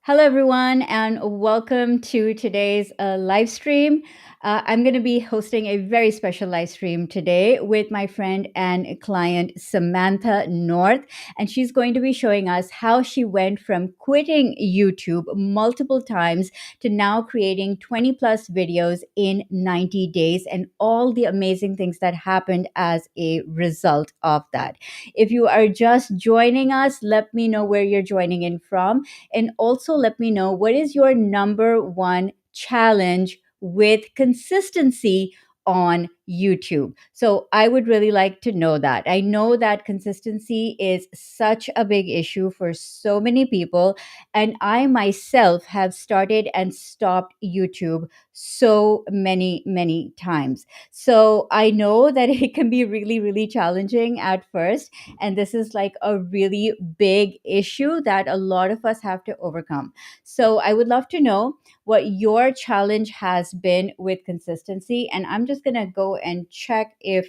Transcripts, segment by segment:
Hello, everyone, and welcome to today's live stream. I'm going to be hosting a very special live stream today with my friend and client Samantha North, and she's going to be showing us how she went from quitting YouTube multiple times to now creating 20 plus videos in 90 days and all the amazing things that happened as a result of that. If you are just joining us, let me know where you're joining in from, and also let me know what is your number one challenge with consistency on YouTube. So I would really like to know that. I know that consistency is such a big issue for so many people. And I myself have started and stopped YouTube so many times. So I know that it can be really challenging at first. And this is like a really big issue that a lot of us have to overcome. So I would love to know what your challenge has been with consistency. And I'm just going to go and check if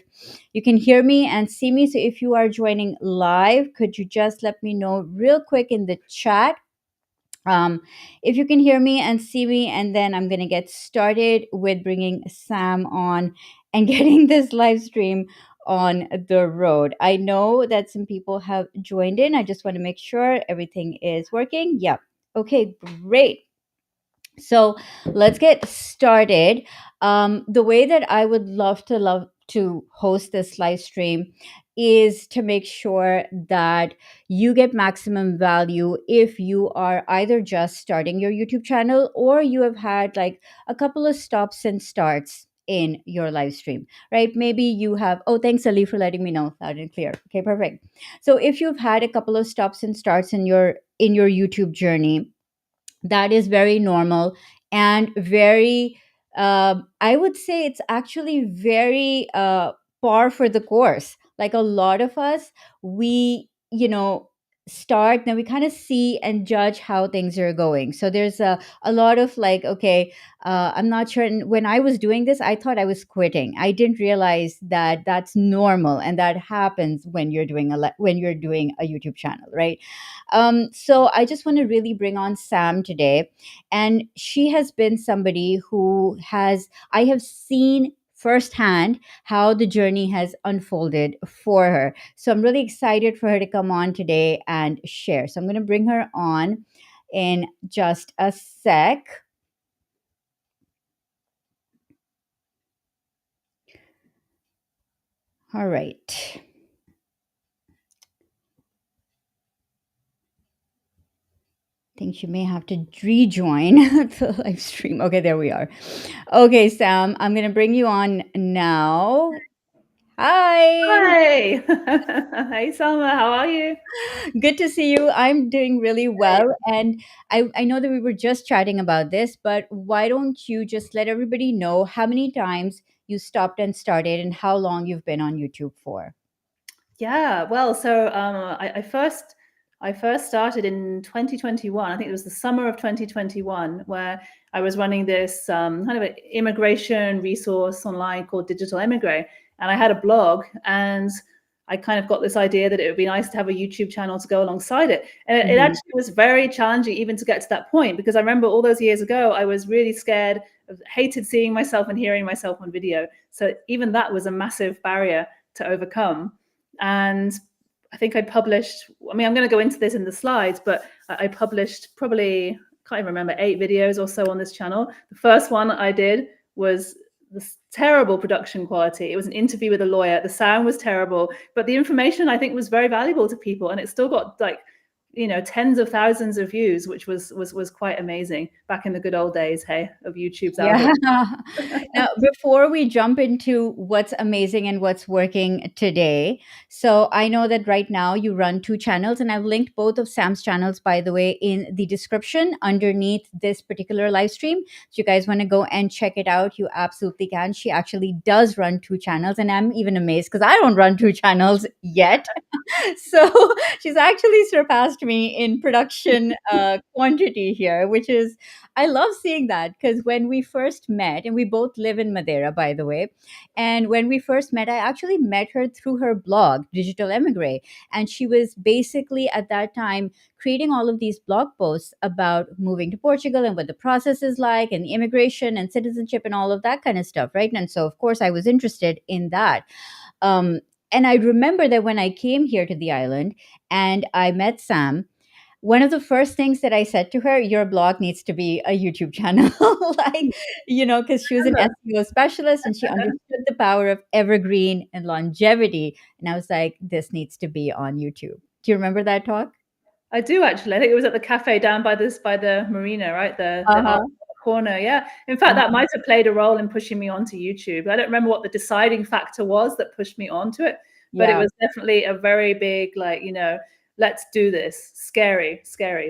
you can hear me and see me. So if you are joining live, could you just let me know real quick in the chat? Um, if you can hear me and see me, and then I'm going to get started with bringing Sam on and getting this live stream on the road. I know that some people have joined in. I just want to make sure everything is working. Yep. Okay, great. So let's get started. The way that I would love to host this live stream is to make sure that you get maximum value if you are either just starting your YouTube channel or you have had like a couple of stops and starts in your live stream, right? Maybe you have, oh, thanks, Ali, for letting me know loud and clear. Okay, perfect. So if you've had a couple of stops and starts in your YouTube journey, that is very normal and very, I would say it's actually very par for the course. Like a lot of us, we, start, then we kind of see and judge how things are going. So there's a lot of like, okay, I'm not sure. And when I was doing this, I thought I was quitting. I didn't realize that that's normal and that happens when you're doing when you're doing a YouTube channel, right? So I just want to really bring on Sam today. And she has been somebody who I have seen firsthand how the journey has unfolded for her. So I'm really excited for her to come on today and share. So I'm going to bring her on in just a sec. All right. Think you may have to rejoin the live stream. Okay, there we are. Okay, Sam, I'm going to bring you on now. Hi. Hi. Hey, Salma, how are you? Good to see you. I'm doing really Hey. well. And I know that we were just chatting about this, but why don't you just let everybody know how many times you stopped and started and how long you've been on YouTube for? Yeah, well, I first started in 2021. I think it was the summer of 2021 where I was running this kind of an immigration resource online called Digital Emigre, and I had a blog, and I kind of got this idea that it would be nice to have a YouTube channel to go alongside it. And it Hmm. actually was very challenging even to get to that point because I remember all those years ago, I was really scared, hated seeing myself and hearing myself on video. So even that was a massive barrier to overcome. And I think I published, I mean, I'm going to go into this in the slides, but I published probably, can't even remember, 8 videos or so on this channel. The first one I did was this terrible production quality. It was an interview with a lawyer. The sound was terrible, but the information I think was very valuable to people, and it still got like, tens of thousands of views, which was quite amazing back in the good old days, hey, of YouTube's Yeah. algorithm. Now, before we jump into what's amazing and what's working today, so I know that right now you run two channels, and I've linked both of Sam's channels, by the way, in the description underneath this particular live stream. So you guys want to go and check it out, you absolutely can. She actually does run two channels, and I'm even amazed because I don't run two channels yet. So she's actually surpassed me in production quantity here, which is, I love seeing that because when we first met, and we both live in Madeira, by the way, and when we first met, I actually met her through her blog, Digital Emigre. And she was basically at that time creating all of these blog posts about moving to Portugal and what the process is like and the immigration and citizenship and all of that kind of stuff, right? And so, of course, I was interested in that. Um, and I remember that when I came here to the island and I met Sam, one of the first things that I said to her, your blog needs to be a YouTube channel. Like, because she was an SEO specialist and she understood the power of evergreen and longevity. And I was like, this needs to be on YouTube. Do you remember that talk? I do actually. I think it was at the cafe down by the marina, right? The Uh-huh. corner. Yeah. In fact, that might have played a role in pushing me onto YouTube. I don't remember what the deciding factor was that pushed me onto it, but it Yeah. was definitely a very big, like, let's do this. Scary,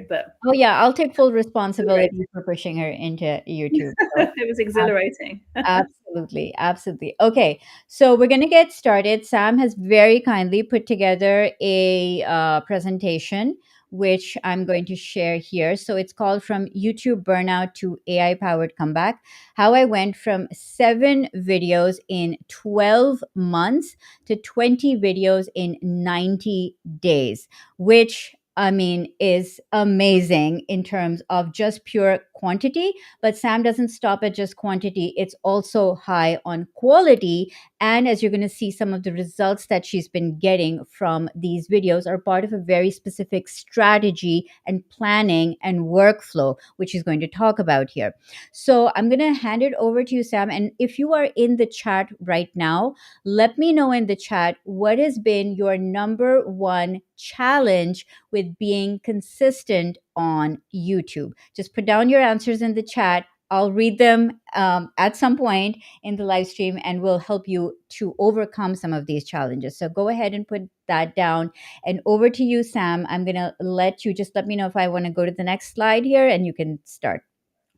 but Oh, yeah. I'll take full responsibility exhilarating. for pushing her into YouTube. So, It was exhilarating. absolutely, absolutely. Okay, so we're going to get started. Sam has very kindly put together a presentation, which I'm going to share here. So it's called From YouTube Burnout to AI Powered Comeback: How I Went from 7 videos in 12 months to 20 videos in 90 days, which I mean, is amazing in terms of just pure quantity. But Sam doesn't stop at just quantity, it's also high on quality. And as you're going to see, some of the results that she's been getting from these videos are part of a very specific strategy and planning and workflow, which she's going to talk about here. So I'm going to hand it over to you, Sam. And if you are in the chat right now, let me know in the chat what has been your number one challenge with being consistent on YouTube. Just put down your answers in the chat. I'll read them at some point in the live stream and will help you to overcome some of these challenges. So go ahead and put that down. And over to you, Sam. I'm going to let you just let me know if I want to go to the next slide here and you can start.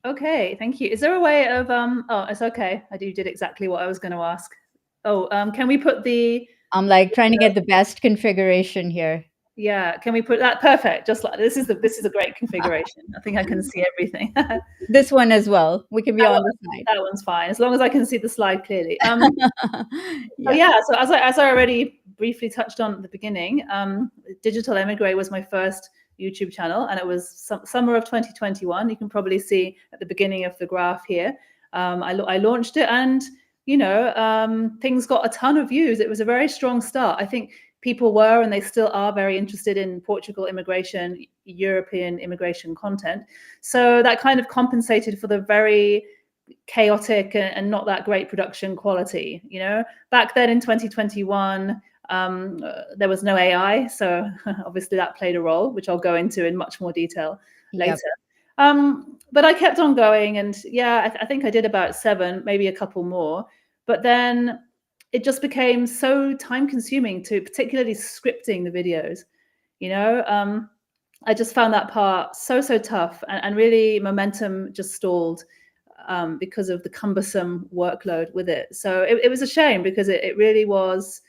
Okay, thank you. Is there a way of oh, it's okay. I did exactly what I was going to ask. Oh, can we put the I'm like trying to get the best configuration here. yeah, can we put that perfect? Just like this is a great configuration. I think I can see everything. This one as well. We can be on the side. That one's fine as long as I can see the slide clearly. Yeah. So yeah, so as I already briefly touched on at the beginning, Digital Emigre was my first YouTube channel, and it was summer of 2021. You can probably see at the beginning of the graph here. I launched it, and things got a ton of views. It was a very strong start. I think people were, and they still are, very interested in Portugal immigration, European immigration content. So that kind of compensated for the very chaotic and not that great production quality. Back then in 2021, there was no AI, so obviously that played a role, which I'll go into in much more detail later. But I kept on going, and yeah, I think I did about 7, maybe a couple more. But then it just became so time consuming to particularly scripting the videos. I just found that part so tough, and really momentum just stalled because of the cumbersome workload with it. So it was a shame because it really was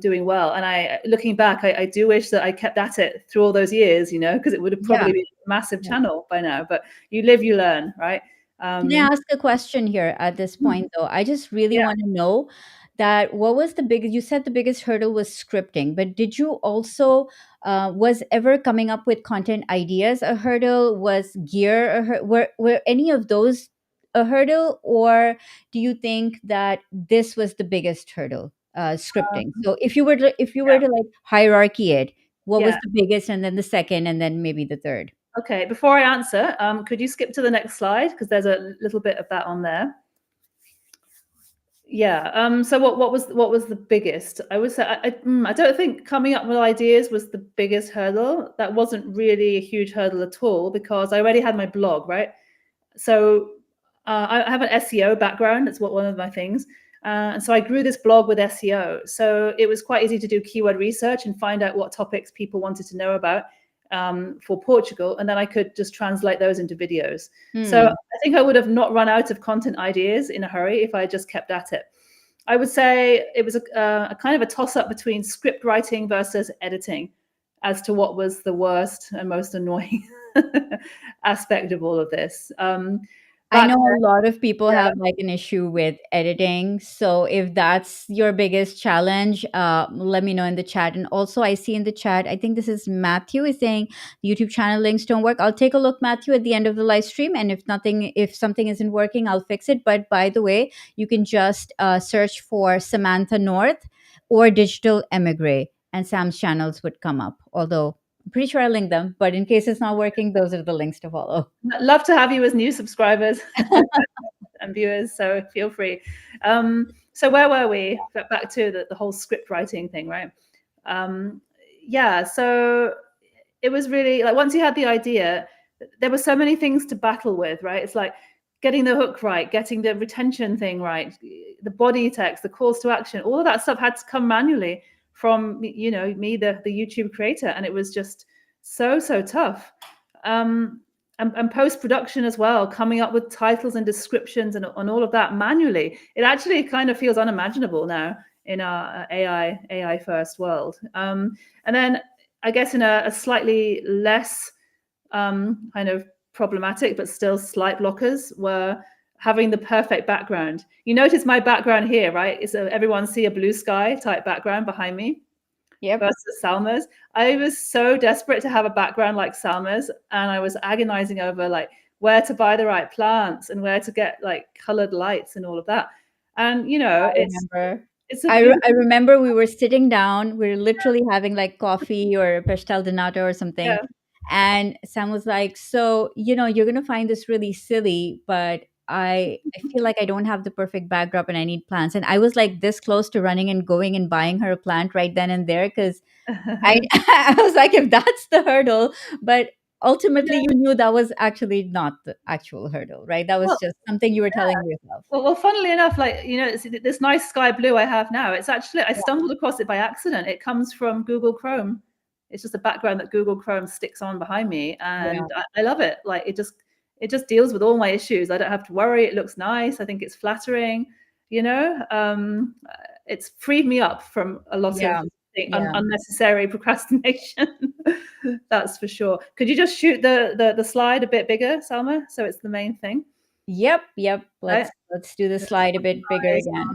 doing well. And looking back, I do wish that I kept at it through all those years, because it would have probably been a massive channel by now. But you live, you learn, right? Can I ask a question here at this point, though? I just really want to know that what was the biggest, you said the biggest hurdle was scripting, but did you also, was ever coming up with content ideas a hurdle? Was gear were any of those a hurdle? Or do you think that this was the biggest hurdle, scripting? So if you were to like hierarchy it, what was Yeah. the biggest and then the second and then maybe the third? Okay, before I answer, could you skip to the next slide? Because there's a little bit of that on there. Yeah. So what was the biggest? I would say I don't think coming up with ideas was the biggest hurdle. That wasn't really a huge hurdle at all because I already had my blog, right? So I have an SEO background. That's one of my things. And so I grew this blog with SEO. So it was quite easy to do keyword research and find out what topics people wanted to know about for Portugal. And then I could just translate those into videos. So I think I would have not run out of content ideas in a hurry if I just kept at it. I would say it was a kind of a toss up between script writing versus editing. as to what was the worst and most annoying aspect of all of this. I Back know then, a lot of people yeah. have like an issue with editing. So if that's your biggest challenge, let me know in the chat. And also, I see in the chat, I think this is Matthew is saying YouTube channel links don't work. I'll take a look, Matthew, at the end of the live stream. And if something isn't working, I'll fix it. But by the way, you can just search for Samantha North or Digital Emigre, and Sam's channels would come up. Although I'm pretty sure I linked them. But in case it's not working, those are the links to follow. Love to have you as new subscribers and viewers, so feel free. So where were we? Back to the whole script writing thing, right? Yeah, so it was really like once you had the idea, there were so many things to battle with, right? It's like getting the hook right, getting the retention thing right, the body text, the calls to action, all of that stuff had to come manually from me, the YouTube creator, and it was just so tough. And post-production as well, coming up with titles and descriptions and all of that manually. It actually kind of feels unimaginable now in our AI first world. And then I guess in a slightly less kind of problematic, but still slight blockers were having the perfect background. You notice my background here, right? It's everyone see a blue sky type background behind me. Yep. Versus Salma's. I was so desperate to have a background like Salma's, and I was agonizing over like where to buy the right plants and where to get like colored lights and all of that. And I remember. it's a beautiful. I remember we were sitting down. We were literally having like coffee or pastel de nata or something, Yeah. and Sam was like, "So you're gonna find this really silly, but I feel like I don't have the perfect backdrop and I need plants." And I was like this close to running and going and buying her a plant right then and there because I I was like, if that's the hurdle, but ultimately you knew that was actually not the actual hurdle, right? That was Well, just something you were telling yourself. well, funnily enough, like it's this nice sky blue I have now. It's actually I stumbled across it by accident. It comes from Google Chrome. It's just a background that Google Chrome sticks on behind me, and Yeah. I love it. Like it just deals with all my issues. I don't have to worry. It looks nice. I think it's flattering. It's freed me up from a lot of Yeah. Yeah. unnecessary procrastination. That's for sure. Could you just shoot the slide a bit bigger, Salma, so it's the main thing? Yep. Right? Let's do the slide a bit bigger Nice. again.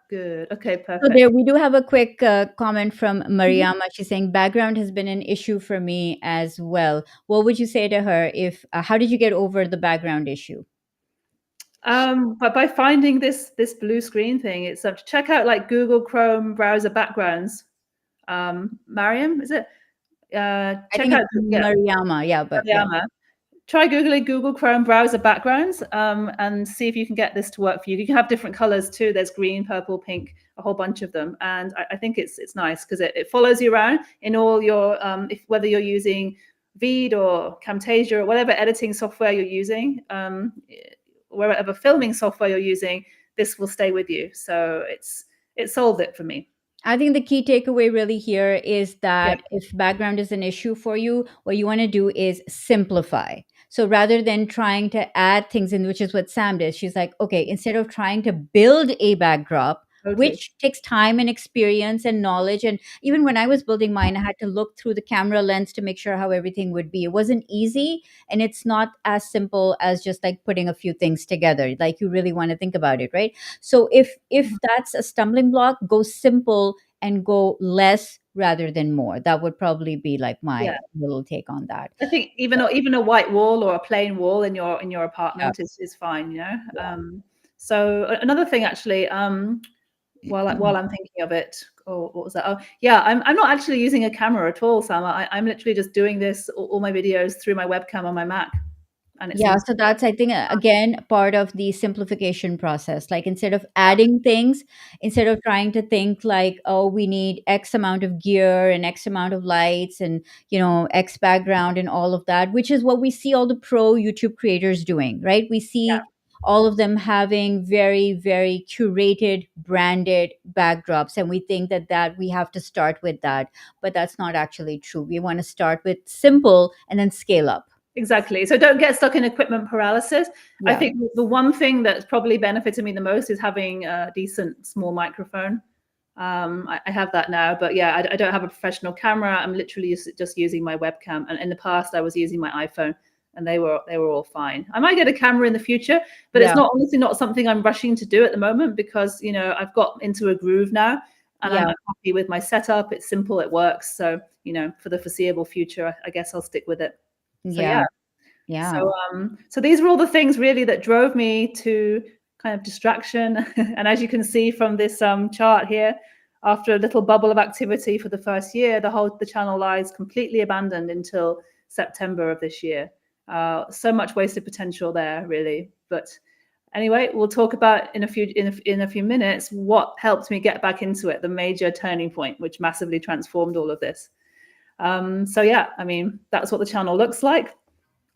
Good. Okay, So perfect. there we do have a quick comment from Mariama. She's saying background has been an issue for me as well. What would you say to her if how did you get over the background issue? But by finding this blue screen thing, it's check out like Google Chrome browser backgrounds. Mariam, is it? I Check think out it's Mariama, yeah, but yeah. Mariama. Try Googling Google Chrome browser backgrounds and see if you can get this to work for you. You can have different colors too. There's green, purple, pink, a whole bunch of them. And I think it's nice because it follows you around in all your, whether you're using Veed or Camtasia or whatever editing software you're using, wherever filming software you're using, this will stay with you. So it solved it for me. I think the key takeaway really here is Yeah, that if background is an issue for you, what you want to do is simplify. So rather than trying to add things in, which is what Sam did, she's like, okay, instead of trying to build a backdrop, totally. which takes time and experience and knowledge. And even when I was building mine, I had to look through the camera lens to make sure how everything would be. It wasn't easy. And it's not as simple as just like putting a few things together. Like you really want to think about it, right? So if that's a stumbling block, go simple and go less rather than more. That would probably be like my Yeah. little take on that. I think even a white wall or a plain wall in your Yeah. apartment is fine, Yeah. So another thing actually, while I'm thinking of it, oh, what was that? Oh, yeah, I'm not actually using a camera at all, Salma. I'm literally just doing this all my videos through my webcam on my Mac, and it's Yeah, so that's, I think, again, part of the simplification process. Like instead of adding things, instead of trying to think like, oh, we need X amount of gear and X amount of lights and, X background and all of that, which is what we see all the pro YouTube creators doing, right? We see all of them having very, very curated, branded backdrops. And we think that we have to start with that. But that's not actually true. We want to start with simple and then scale up. Exactly. So don't get stuck in equipment paralysis. I Yeah. think the one thing that's probably benefited me the most is having a decent small microphone. I have that now, but yeah, I don't have a professional camera. I'm literally just using my webcam. And in the past, I was using my iPhone, and they were all fine. I might get a camera in the future, but it's Yeah. not honestly not something I'm rushing to do at the moment because I've got into a groove now, and I'm Yeah. happy with my setup. It's simple, it works. So for the foreseeable future, I guess I'll stick with it. So Yeah. yeah. Yeah. So these were all the things really that drove me to kind of distraction. And as you can see from this chart here, after a little bubble of activity for the first year, the channel lies completely abandoned until September of this year. So much wasted potential there, really. But anyway, we'll talk about in a few minutes what helped me get back into it, the major turning point, which massively transformed all of this. So yeah, I mean, that's what the channel looks like.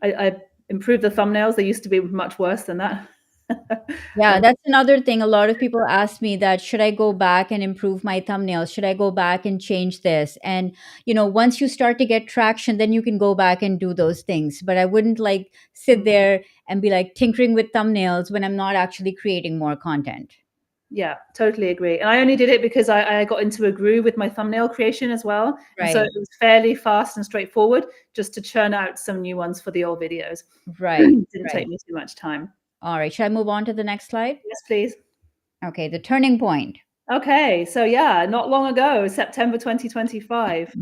I improved the thumbnails. They used to be much worse than that. Yeah, And that's another thing. A lot of people ask me that should I go back and improve my thumbnails? Should I go back and change this? And once you start to get traction, then you can go back and do those things. But I wouldn't like sit there and be like tinkering with thumbnails when I'm not actually creating more content. yeah, totally agree. And I only did it because I got into a groove with my thumbnail creation as well. And so Right. it was fairly fast and straightforward just to churn out some new ones for the old videos. Right. Didn't take Right. me too much time. All right. Should I move on to the next slide? Yes, please. Okay. The turning point. Okay, so yeah, not long ago, September 2025.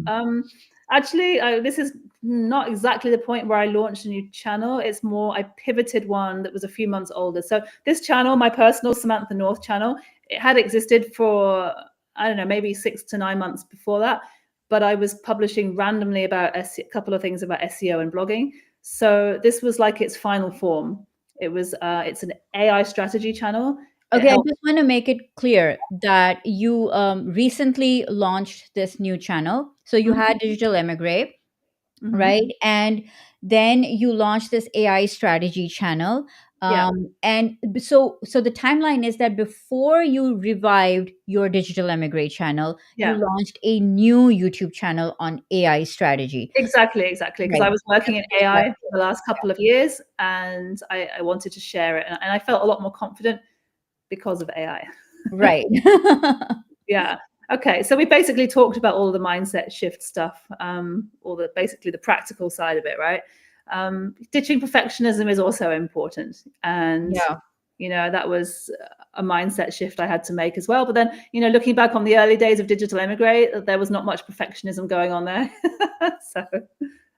Actually, this is not exactly the point where I launched a new channel. It's more I pivoted one that was a few months older. So this channel, my personal Samantha North channel, it had existed for I don't know, maybe 6 to 9 months before that. But I was publishing randomly about a couple of things about SEO and blogging. So this was like its final form. It's an AI strategy channel. It Okay, I helps. just want to make it clear that you recently launched this new channel. So you had Digital Emigre, Mhm. right? And then you launched this AI strategy channel. Yeah, And so the timeline is that before you revived your Digital Emigre channel, you yeah. launched a new YouTube channel on AI strategy. Exactly. Because Right. I was working That's in what this AI for the website is. last couple of years, and I wanted to share it, and I felt a lot more confident because of AI. Right. Yeah. Okay. So we basically talked about all the mindset shift stuff, all the basically the practical side of it, right? Ditching perfectionism is also important, and Yeah. that was a mindset shift I had to make as well. But then, looking back on the early days of Digital Emigrate, there was not much perfectionism going on there. So,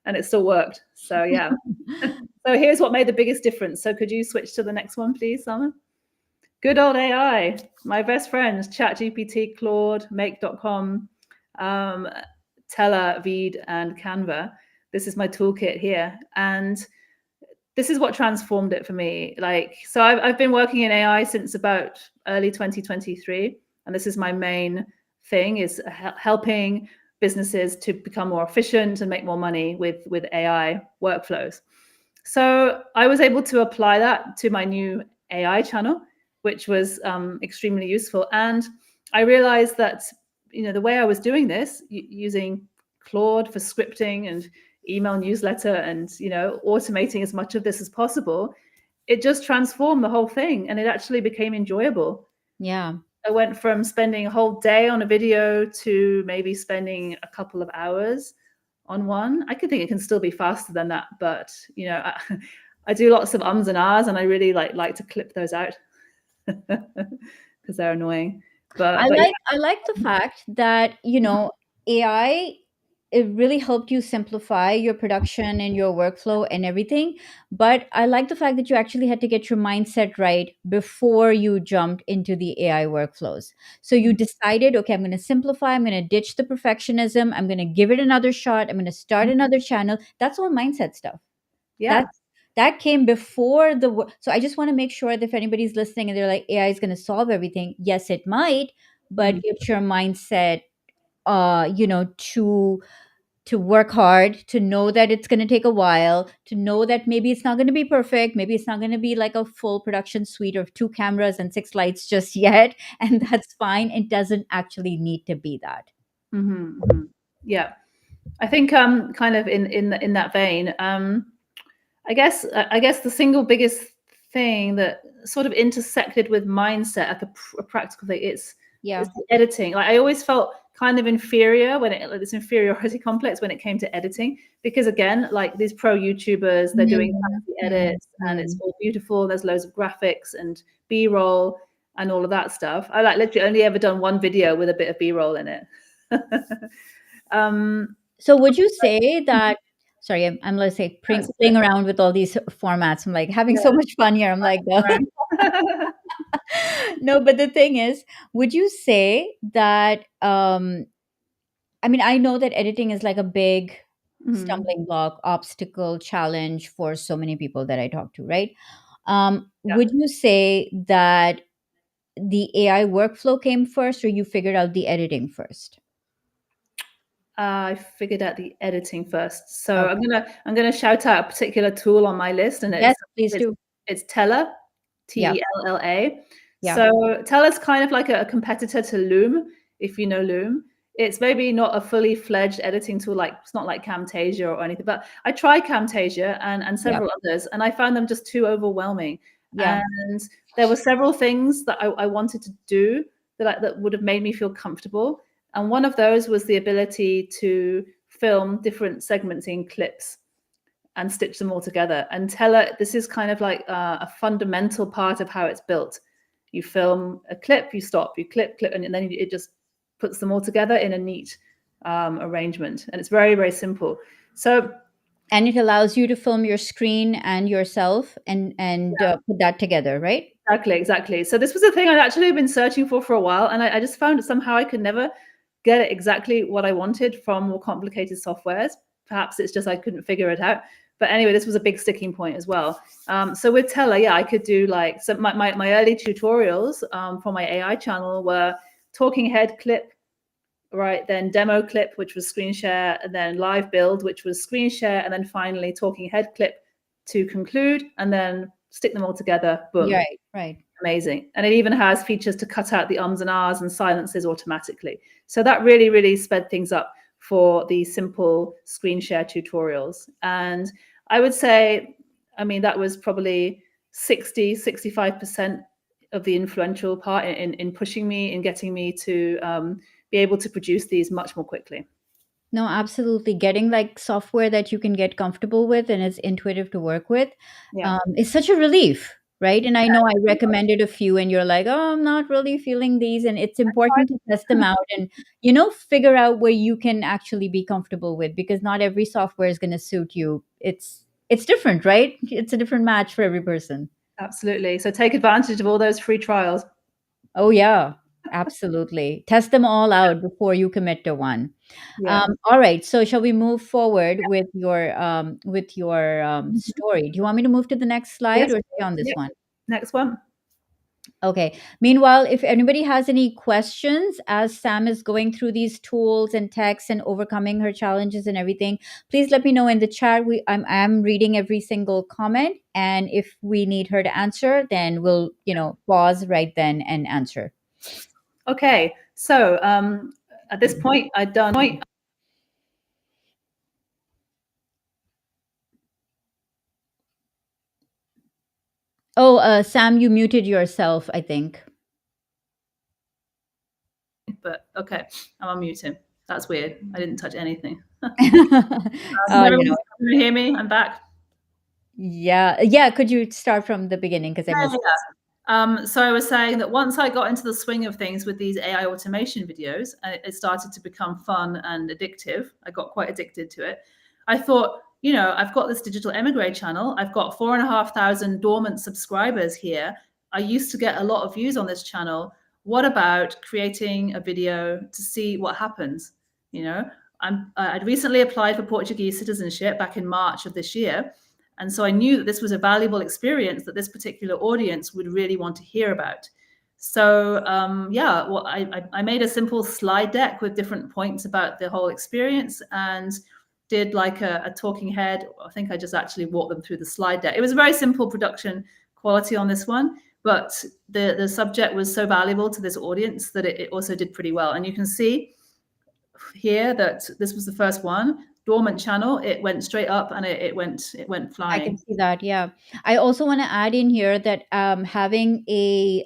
and it still worked. So yeah. So here's what made the biggest difference. So could you switch to the next one, please, Salma? Good old AI. My best friends, ChatGPT, Claude, Make.com, um, Tela, Veed, and Canva. This is my toolkit here. And this is what transformed it for me. So I've been working in AI since about early 2023. And this is my main thing is helping businesses to become more efficient and make more money with AI workflows. So I was able to apply that to my new AI channel, which was extremely useful. And I realized that the way I was doing this, using Claude for scripting and email newsletter, and automating as much of this as possible, it just transformed the whole thing, and it actually became enjoyable. Yeah. I went from spending a whole day on a video to maybe spending a couple of hours on one. I could think it can still be faster than that, but I do lots of ums and ahs, and I really like to clip those out because they're annoying. But yeah. I like the fact that, AI, it really helped you simplify your production and your workflow and everything. But I like the fact that you actually had to get your mindset right before you jumped into the AI workflows. So you decided, okay, I'm going to simplify, I'm going to ditch the perfectionism, I'm going to give it another shot, I'm going to start another channel. That's all mindset stuff. Yeah. That's that came before so I just want to make sure that if anybody's listening and they're like AI is going to solve everything, yes it might, but Mm. get your mindset to work hard, to know that it's going to take a while, to know that maybe it's not going to be perfect, maybe it's not going to be like a full production suite of 2 cameras and 6 lights just yet, and that's fine. It doesn't actually need to be that. Yeah. I think kind of in that vein, I guess the single biggest thing that sort of intersected with mindset, like a practical thing, Yeah. It's the editing. Like I always felt kind of inferior when it like this inferiority complex when it came to editing, because again, like these pro YouTubers, they're doing Mm, fancy mm, edits and it's mm. all beautiful. There's loads of graphics and B-roll and all of that stuff. I like literally only ever done one video with a bit of B-roll in it. um, So would you say that? Sorry, I'm let's say that's playing around with all these formats. I'm like having so yeah. much fun here. I'm like, no, but the thing is, would you say that? I mean, I know that editing is like a big Mhm. stumbling block, obstacle, challenge for so many people that I talk to, right? Yeah. Would you say that the AI workflow came first, or you figured out the editing first? I figured out the editing first. So Okay. I'm gonna shout out a particular tool on my list, and Yes, please it's do. it's Tella, Yeah, Tella. yeah, So Tella's kind of like a competitor to Loom, if you know Loom. It's maybe not a fully fledged editing tool, like it's not like Camtasia or anything, but I tried Camtasia and yeah, several others, and I found them just too overwhelming. yeah. And there were several things that I wanted to do that would have made me feel comfortable, and one of those was the ability to film different segments in clips and stitch them all together. And Teller, this is kind of like a fundamental part of how it's built. You film a clip, you stop, you clip, and then it just puts them all together in a neat arrangement. And it's very, very simple. So And it allows you to film your screen and yourself and put that together, right? exactly. So this was a thing I'd actually been searching for a while, and I just found that somehow I could never get it exactly what I wanted from more complicated softwares. Perhaps it's just I couldn't figure it out. But anyway, this was a big sticking point as well. So with Teller, yeah, I could do like so my early tutorials for my AI channel were talking head clip, right? Then demo clip, which was screen share, and then live build, which was screen share, and then finally talking head clip to conclude, and then stick them all together. Boom. Right, right. Amazing. And it even has features to cut out the ums and ahs and silences automatically. So that really, really sped things up for the simple screen share tutorials. And I would say, I mean, that was probably 65% of the influential part in pushing me, in getting me to be able to produce these much more quickly. No, absolutely. Getting like software that you can get comfortable with and it's intuitive to work with Yeah. is such a relief, right? And I know I recommended a few, and you're like, oh, I'm not really feeling these. And it's important to test them out and, figure out where you can actually be comfortable with, because not every software is going to suit you. It's different, right? It's a different match for every person. Absolutely. So take advantage of all those free trials. Oh, yeah, absolutely. Test them all out before you commit to one. Yeah. All right. So, shall we move forward with your Mhm. story? Do you want me to move to the next slide Yes. or stay on this Yep. one? Next one. Okay. Meanwhile, if anybody has any questions as Sam is going through these tools and texts and overcoming her challenges and everything, please let me know in the chat. I'm reading every single comment, and if we need her to answer, then we'll pause right then and answer. Okay. So at this point, I'd done. Oh, Sam, you muted yourself, I think. But okay, I'm unmuting. That's weird. I didn't touch anything. Can uh, you everyone know, can you hear me? I'm back. yeah, yeah. Could you start from the beginning because I Yeah, missed yeah, this? so I was saying that once I got into the swing of things with these AI automation videos, and it started to become fun and addictive. I got quite addicted to it. I thought, I've got this digital emigre channel. I've got 4,500 dormant subscribers here. I used to get a lot of views on this channel. What about creating a video to see what happens? You know, I'd recently applied for Portuguese citizenship back in March of this year, and so I knew that this was a valuable experience that this particular audience would really want to hear about. So yeah, well, I made a simple slide deck with different points about the whole experience and did like a talking head. I think I just actually walked them through the slide deck. It was a very simple production quality on this one, but the subject was so valuable to this audience that it also did pretty well. And you can see here that this was the first one dormant channel. It went straight up and it went I can flying. see that. Yeah. I also want to add in here that having a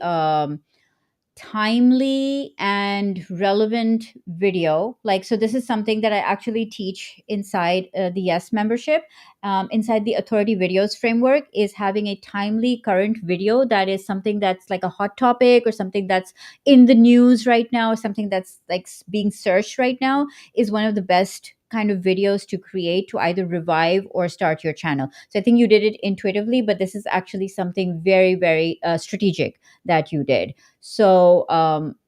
timely and relevant video. Like, so this is something that I actually teach inside the Yes membership. Inside the Authority Videos framework is having a timely current video that is something that's like a hot topic or something that's in the news right now, or something that's like being searched right now, is one of the best kind of videos to create to either revive or start your channel. So I think you did it intuitively, but this is actually something very, very strategic that you did. So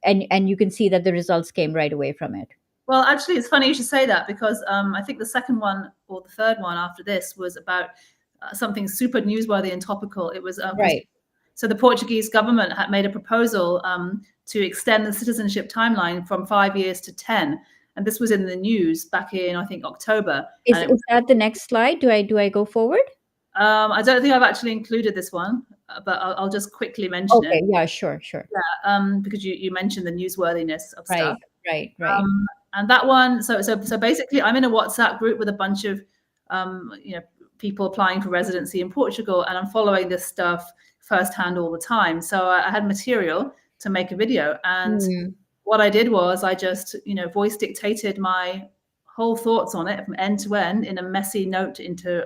and you can see that the results came right away from it. Well, actually, it's funny you should say that, because I think the second one or the third one after this was about something super newsworthy and topical. It was Right. so the Portuguese government had made a proposal to extend the citizenship timeline from 5 years to 10. And this was in the news back in, I think, October. And Is that the next slide? Do I go forward? I don't think I've actually included this one, but I'll just quickly mention it. Okay, yeah, sure, sure. Because you mentioned the newsworthiness of Right, stuff. right. And that one, so basically, I'm in a WhatsApp group with a bunch of people applying for residency in Portugal, and I'm following this stuff firsthand all the time. So I had material to make a video, and Mm. what I did was I just voice dictated my whole thoughts on it from end to end in a messy note into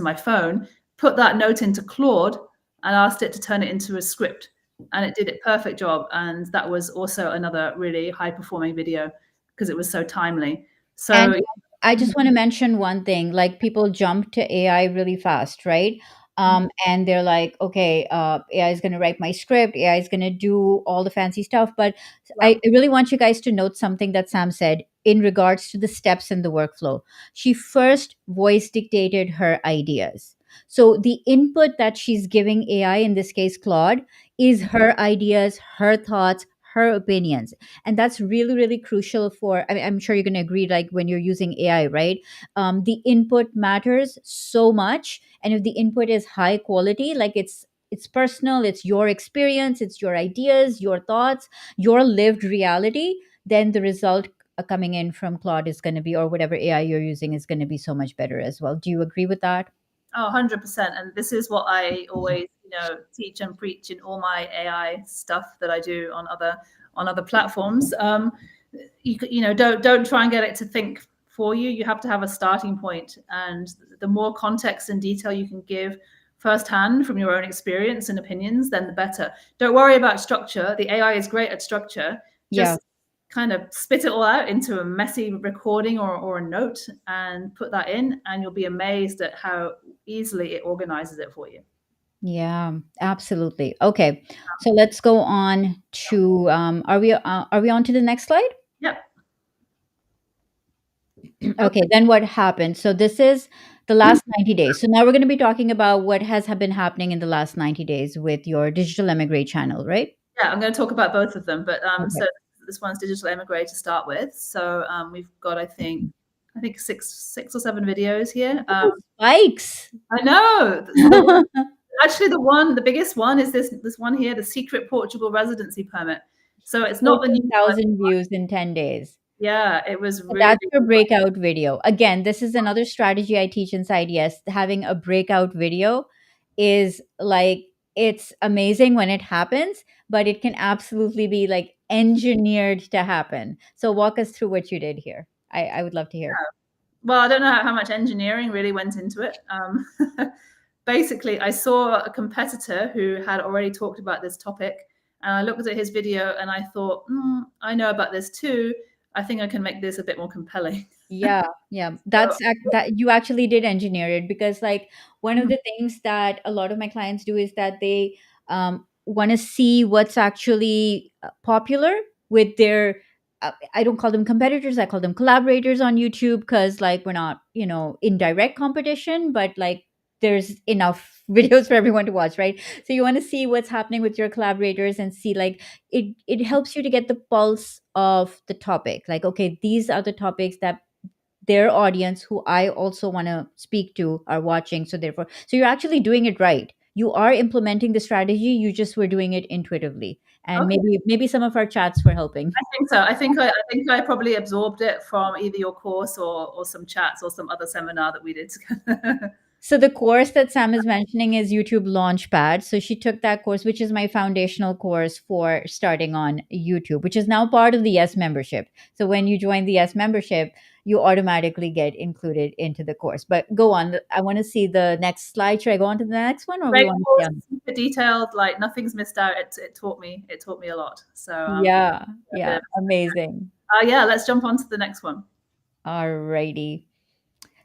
my phone, put that note into Claude, and asked it to turn it into a script, and it did a perfect job. And that was also another really high performing video because it was so timely. And So I just want to mention one thing, like people jump to AI really fast, right? And they're like, okay, AI is going to write my script, AI is going to do all the fancy stuff. But yeah. I really want you guys to note something that Sam said in regards to the steps in the workflow. She first voice dictated her ideas. So the input that she's giving AI, in this case, Claude, is her ideas, her thoughts, her opinions. And that's really, really crucial for, I mean, I'm sure you're going to agree, like when you're using AI, right? The input matters so much. And if the input is high quality, like it's personal, it's your experience, it's your ideas, your thoughts, your lived reality, then the result coming in from Claude is going to be, or whatever AI you're using, is going to be so much better as well. Do you agree with that? Oh, 100%. And this is what I always, teach and preach in all my AI stuff that I do on other platforms. Don't try and get it to think for you. You have to have a starting point, and the more context and detail you can give firsthand from your own experience and opinions, then the better. Don't worry about structure. The AI is great at structure. Yeah. Just kind of spit it all out into a messy recording or a note and put that in, and you'll be amazed at how easily it organizes it for you. Yeah, absolutely. Okay, so let's go on to are we on to the next slide? Yep. Okay, Okay. then what happened? So this is the last 90 days. So now we're going to be talking about what has been happening in the last 90 days with your digital emigre channel, right? Yeah, I'm going to talk about both of them, but Okay. so this one's digital emigre to start with. So we've got I think six or seven videos here. Oh, spikes. I know. So actually the biggest one is this one here, the secret Portugal residency permit. So it's not the new one. 14,000 views in 10 days. Yeah, it was So really. that's your breakout video. Again, this is another strategy I teach inside. Yes, having a breakout video is like, it's amazing when it happens, but it can absolutely be like engineered to happen. So walk us through what you did here. I would love to hear. Well, I don't know how much engineering really went into it. Basically, I saw a competitor who had already talked about this topic, and I looked at his video and I thought, I know about this too. I think I can make this a bit more compelling. Yeah, yeah. So, That you actually did engineer it, because like one of mm, the things that a lot of my clients do is that they want to see what's actually popular with their I don't call them competitors, I call them collaborators on YouTube, because like we're not, in direct competition, but like there's enough videos for everyone to watch, right? So you want to see what's happening with your collaborators and see like it helps you to get the pulse of the topic. Like, okay, these are the topics that their audience, who I also want to speak to, are watching. So therefore, so you're actually doing it right. You are implementing the strategy. You just were doing it intuitively, and okay, maybe some of our chats were helping. I think so. I think I probably absorbed it from either your course or some chats or some other seminar that we did together. So the course that Sam is mentioning is YouTube Launchpad. So she took that course, which is my foundational course for starting on YouTube, which is now part of the Yes membership. So when you join the Yes membership, you automatically get included into the course. But go on. I want to see the next slide. Should I go on to the next one, or we Great want to stay course, on? super detailed, like nothing's missed out. It taught me a lot. So Yeah, a bit yeah, of, amazing. yeah, let's jump on to the next one. Alrighty.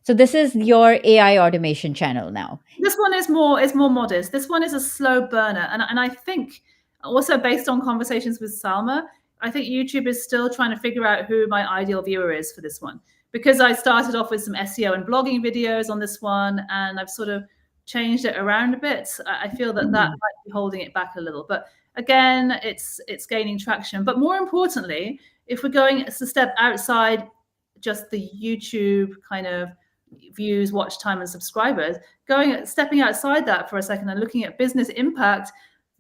So this is your AI automation channel now. This one is more modest. This one is a slow burner, and I think also based on conversations with Salma, I think YouTube is still trying to figure out who my ideal viewer is for this one, because I started off with some SEO and blogging videos on this one, and I've sort of changed it around a bit. I feel that that Mhm. might be holding it back a little, but again, it's gaining traction. But more importantly, if we're going a step outside just the YouTube kind of views, watch time, and subscribers, stepping outside that for a second and looking at business impact,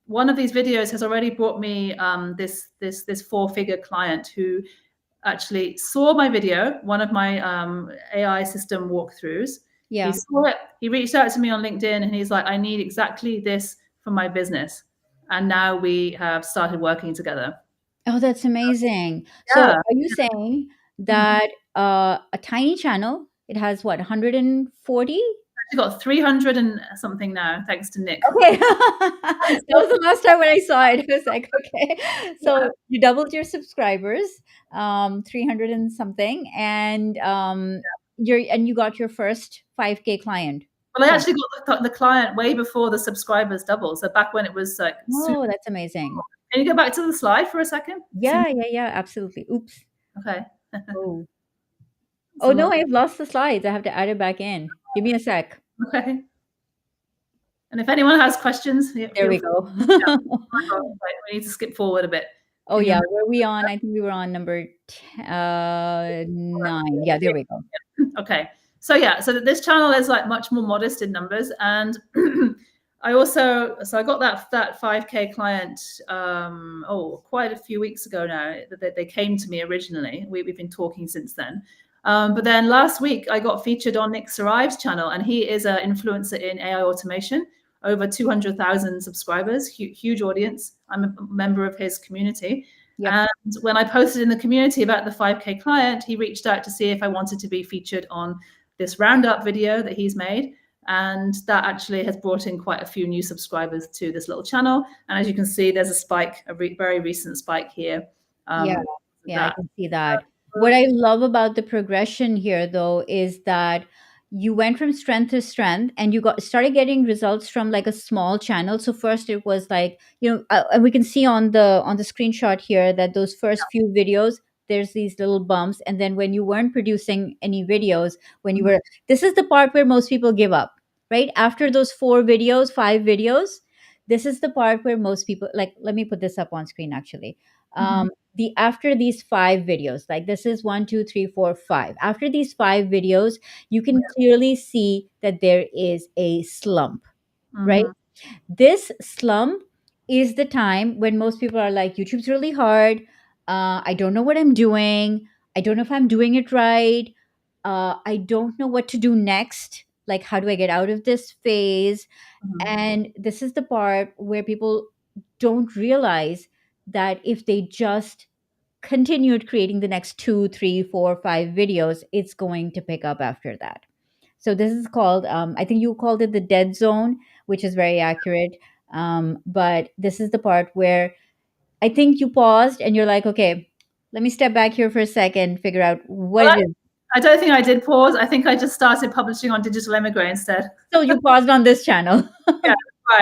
one of these videos has already brought me this 4-figure client who actually saw my video, one of my AI system walkthroughs. He Yeah. saw it. He reached out to me on LinkedIn and he's like, I need exactly this for my business. And now we have started working together. Oh, that's amazing. So, Yeah. are you saying Mhm. that a tiny channel, it has what, 140? I've got 300 and something now, thanks to Nick. Okay. That was the last time when I saw it. It was like, okay. So, Yeah. you doubled your subscribers, 300 and something, and you got your first 5K client. Well, I From. actually got the client way before the subscribers doubled. So back when it was like super. Oh, that's amazing. Can you go back to the slide for a second? Yeah, yeah, yeah, absolutely. Oops. Okay. Oh. Oh So no, I've lost the slides. I have to add it back in. Give me a sec. okay. And if anyone has questions, There feel we free. go. Yeah. We need to skip forward a bit. Oh Can you? yeah, were we on? I think we were on number 9. Yeah, there we go. Okay. So yeah, so this channel is like much more modest in numbers, and I also I got that 5K client quite a few weeks ago now. They came to me originally. We've been talking since then. But then last week I got featured on Nick Sarai's channel, and he is an influencer in AI automation. Over 200,000 subscribers, huge audience. I'm a member of his community. Yep. And when I posted in the community about the 5K client, he reached out to see if I wanted to be featured on this roundup video that he's made. And that actually has brought in quite a few new subscribers to this little channel. And as you can see, there's a spike, very recent spike here. Yeah. Um, Yeah, I that. can see that. What I love about the progression here though is that you went from strength to strength and you got started getting results from like a small channel. So first it was like, and we can see on the screenshot here that those first few videos there's these little bumps, and then when you weren't producing any videos, when you Mhm. were this is the part where most people give up, right? After those 4 videos, 5 videos, this is the part where most people, like, let me put this up on screen actually. Mhm. The after these 5 videos, like this is 1 2 3 4 5, after these 5 videos you can clearly see that there is a slump, right? Mhm. This slump is the time when most people are like, YouTube's really hard, I don't know what I'm doing, I don't know if I'm doing it right, I don't know what to do next, like how do I get out of this phase? Mhm. And this is the part where people don't realize that if they just continued creating the next 2 3 4 5 videos, it's going to pick up after that. So this is called, I think you called it the dead zone, which is very accurate. But this is the part where I think you paused and you're like, okay, let me step back here for a second, figure out what Well, it is. I don't think I did pause. I think I just started publishing on Digital Emigre instead. So you paused on this channel. Yeah,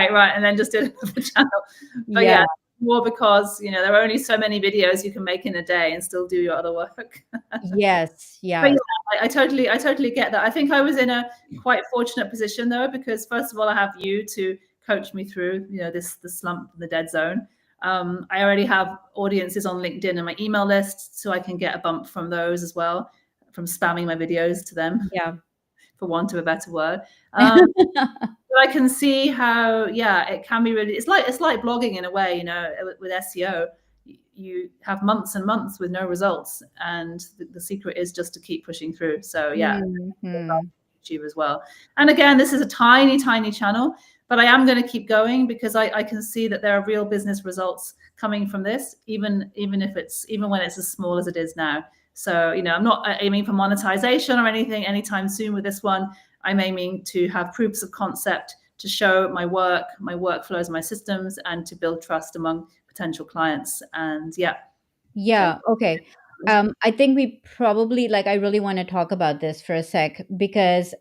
right, and then just did the channel. But Yeah. yeah, more because there are only so many videos you can make in a day and still do your other work. Yes. But Yes. yeah, I totally get that. I think I was in a quite fortunate position though, because first of all, I have you to coach me through, the slump, the dead zone. I already have audiences on LinkedIn and my email list, so I can get a bump from those as well, from spamming my videos to them, Yeah. for want of a better word. But I can see how, yeah, it can be really. It's like blogging in a way, with SEO. You have months and months with no results, and the secret is just to keep pushing through. So yeah, Mhm. YouTube as well. And again, this is a tiny, tiny channel, but I am going to keep going because I can see that there are real business results coming from this, even when it's as small as it is now. So, I'm not aiming for monetization or anything anytime soon with this one. I'm aiming to have proofs of concept to show my work, my workflows, my systems, and to build trust among potential clients. And Yeah, okay. I think we probably, like, I really want to talk about this for a sec because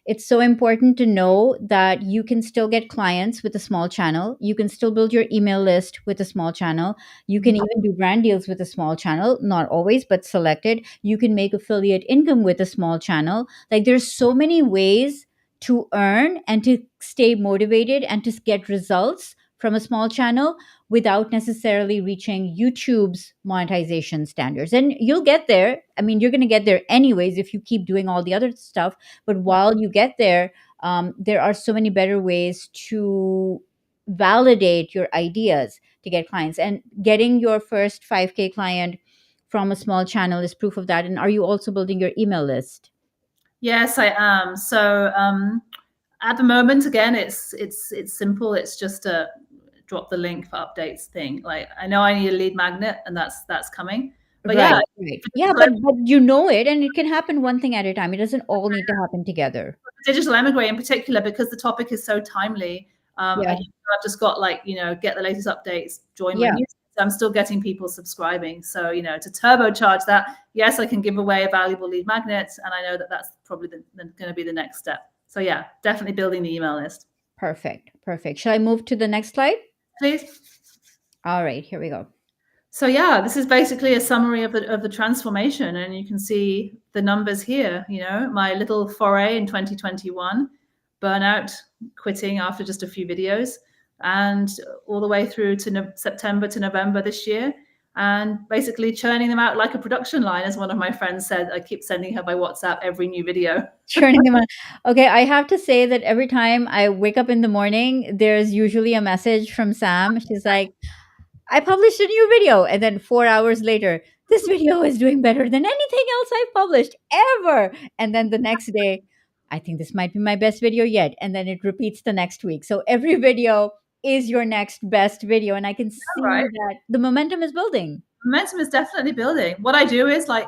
it's so important to know that you can still get clients with a small channel. You can still build your email list with a small channel. You can even do brand deals with a small channel, not always, but selected. You can make affiliate income with a small channel. Like, there's so many ways to earn and to stay motivated and to get results from a small channel without necessarily reaching YouTube's monetization standards. And you'll get there. I mean, you're going to get there anyways if you keep doing all the other stuff. But while you get there, there are so many better ways to validate your ideas to get clients. And getting your first 5K client from a small channel is proof of that. And are you also building your email list? Yes, I am. So at the moment, again, it's simple. It's just a drop the link for updates thing. Like, I know I need a lead magnet, and that's coming. But yeah, Right, right. Yeah, but you know it, and it can happen one thing at a time. It doesn't all need to happen together. digital emigre in particular, because the topic is so timely. Yeah, I've just got, like, get the latest updates, join my yeah. news. I'm still getting people subscribing. So, to turbocharge that, yes, I can give away a valuable lead magnet. And I know that that's probably going to be the next step. So yeah, definitely building the email list. Perfect. Perfect. Shall I move to the next slide? Please. All right, here we go. So yeah, this is basically a summary of the transformation, and you can see the numbers here. My little foray in 2021, burnout, quitting after just a few videos, and all the way through to September to November this year, and basically churning them out like a production line, as one of my friends said. I keep sending her by WhatsApp every new video. Churning them on. Okay, I have to say that every time I wake up in the morning, there's usually a message from Sam. She's like, I published a new video. And then 4 hours later, this video is doing better than anything else I've published ever. And then the next day, I think this might be my best video yet. And then it repeats the next week. So every video is your next best video. And I can see Right. that the momentum is building. Momentum is definitely building. What I do is, like,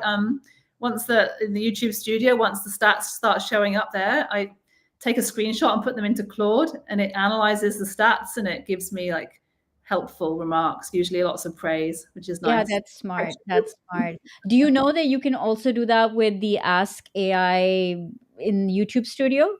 once in the YouTube studio, once the stats start showing up there, I take a screenshot and put them into Claude, and it analyzes the stats and it gives me, like, helpful remarks, usually lots of praise, which is Yeah, nice. that's smart. That's smart. Do you know that you can also do that with the Ask AI in YouTube Studio?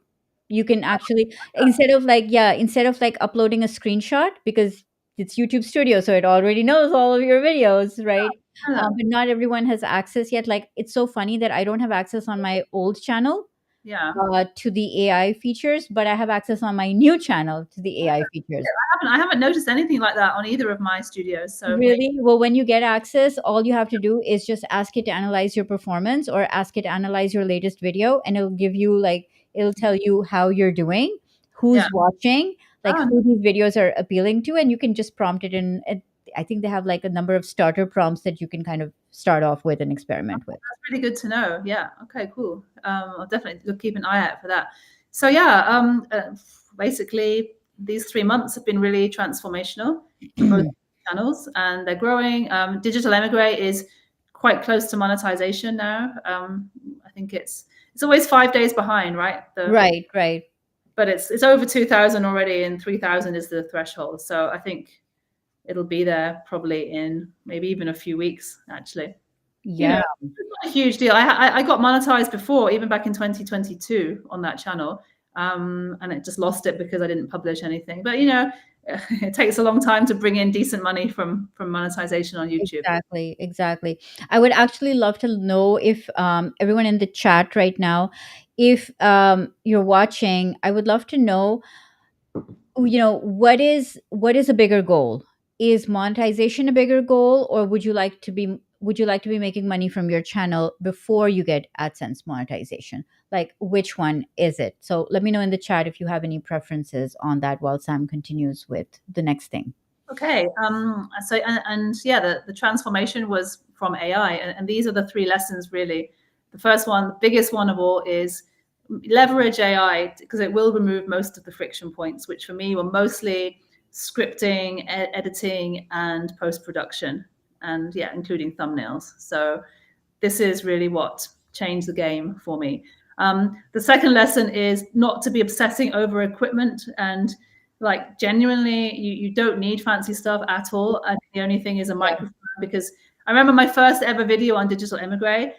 You can actually, instead of like uploading a screenshot, because it's YouTube Studio, so it already knows all of your videos, right? But not everyone has access yet. Like, it's so funny that I don't have access on my old channel Yeah. to the AI features, but I have access on my new channel to the AI features. I haven't noticed anything like that on either of my studios. So maybe. Really? Well, when you get access, all you have to do is just ask it to analyze your performance or ask it to analyze your latest video, and it'll tell you how you're doing, who's Yeah. watching, like Oh, who these videos are appealing to, and you can just prompt it in. I think they have like a number of starter prompts that you can kind of start off with and experiment with. that's really good to know. Yeah. Okay, cool. I'll definitely keep an eye out for that. So yeah, basically these 3 months have been really transformational for both channels, and they're growing. Digital Emigre is quite close to monetization now. I think it's always 5 days behind, right? Right, right. But it's over 2,000 already, and 3,000 is the threshold. So I think it'll be there probably in maybe even a few weeks, actually. Yeah. It's not a huge deal. I got monetized before, even back in 2022 on that channel, and it just lost it because I didn't publish anything. But it takes a long time to bring in decent money from monetization on YouTube. Exactly, exactly. I would actually love to know if everyone in the chat right now, if you're watching, I would love to know, what is a bigger goal? Is monetization a bigger goal, or would you like to be making money from your channel before you get AdSense monetization? Like, which one is it? So let me know in the chat if you have any preferences on that while Sam continues with the next thing. Okay. So and yeah, the transformation was from AI, and these are the 3 lessons really. The first one, the biggest one of all, is leverage AI because it will remove most of the friction points, which for me were mostly scripting, editing, and post production, and yeah, including thumbnails. So this is really what changed the game for me. The second lesson is not to be obsessing over equipment, and like genuinely, you don't need fancy stuff at all. And the only thing is a Yeah. microphone, because I remember my first ever video on Digital Emigre.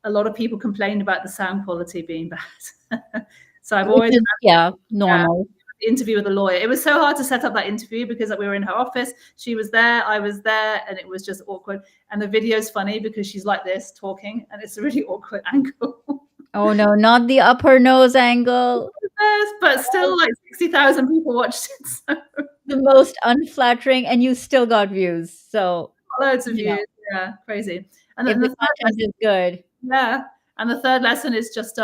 A lot of people complained about the sound quality being bad. So I've Which always is, yeah, yeah, normal. interview with a lawyer. It was so hard to set up that interview because we were in her office. She was there, I was there, and it was just awkward. And the video's funny because she's like this talking, and it's a really awkward angle. Oh no, not the upper nose angle. But still, like 60,000 people watched it. So The most unflattering, and you still got views. So, loads of you know, views. Yeah, crazy. And if the the third content lesson, is good. yeah. And the third lesson is just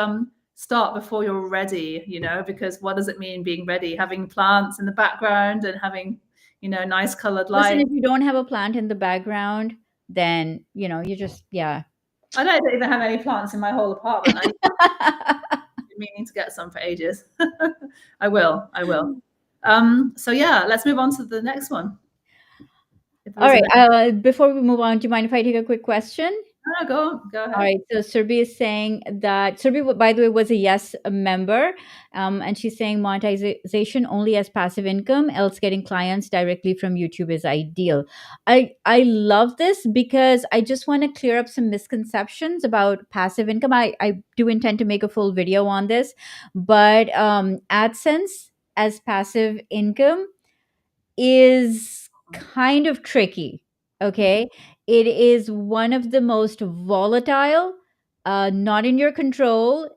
start before you're ready, because what does it mean being ready? Having plants in the background and having, nice colored Listen, light. if you don't have a plant in the background, then, you just, yeah. I don't even have any plants in my whole apartment. I meaning to get some for ages. I will. I will. So yeah, let's move on to the next one. If there All is a right. next, Before we move on, do you mind if I take a quick question? no, go on, go All ahead. right. So Surbi is saying that Surbi, by the way, was a yes member, and she's saying monetization only as passive income, else getting clients directly from YouTube is ideal. I love this because I just want to clear up some misconceptions about passive income. I do intend to make a full video on this, but AdSense as passive income is kind of tricky. Okay. It is one of the most volatile, not in your control,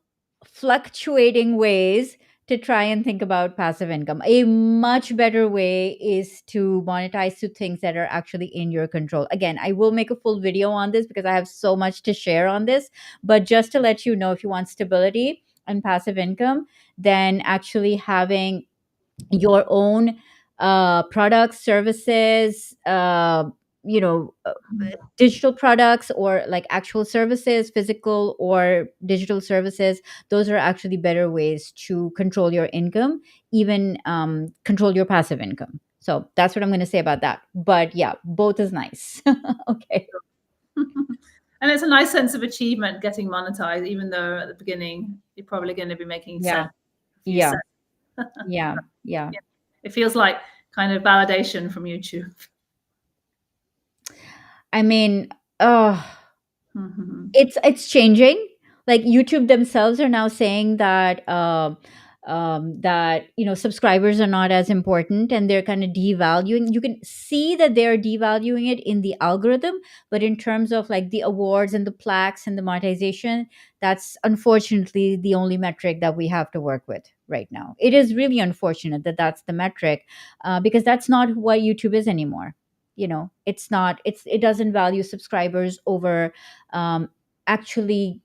fluctuating ways to try and think about passive income. A much better way is to monetize to things that are actually in your control. Again, I will make a full video on this because I have so much to share on this. But just to let you know, if you want stability and passive income, then actually having your own products, services, you know, uh, digital products, or like actual services, physical or digital services, those are actually better ways to control your income, even control your passive income. So that's what I'm going to say about that. But yeah, both is nice. Okay. And it's a nice sense of achievement getting monetized, even though at the beginning you're probably going to be making Yeah. cents, a few Yeah. cents. Yeah. Yeah. Yeah. It feels like kind of validation from YouTube. I mean, uh Mm-hmm. it's changing. Like YouTube themselves are now saying that that subscribers are not as important, and they're kind of devaluing. You can see that they're devaluing it in the algorithm, but in terms of like the awards and the plaques and the monetization, that's unfortunately the only metric that we have to work with right now. It is really unfortunate that that's the metric, because that's not what YouTube is anymore. It's not. It doesn't value subscribers over actually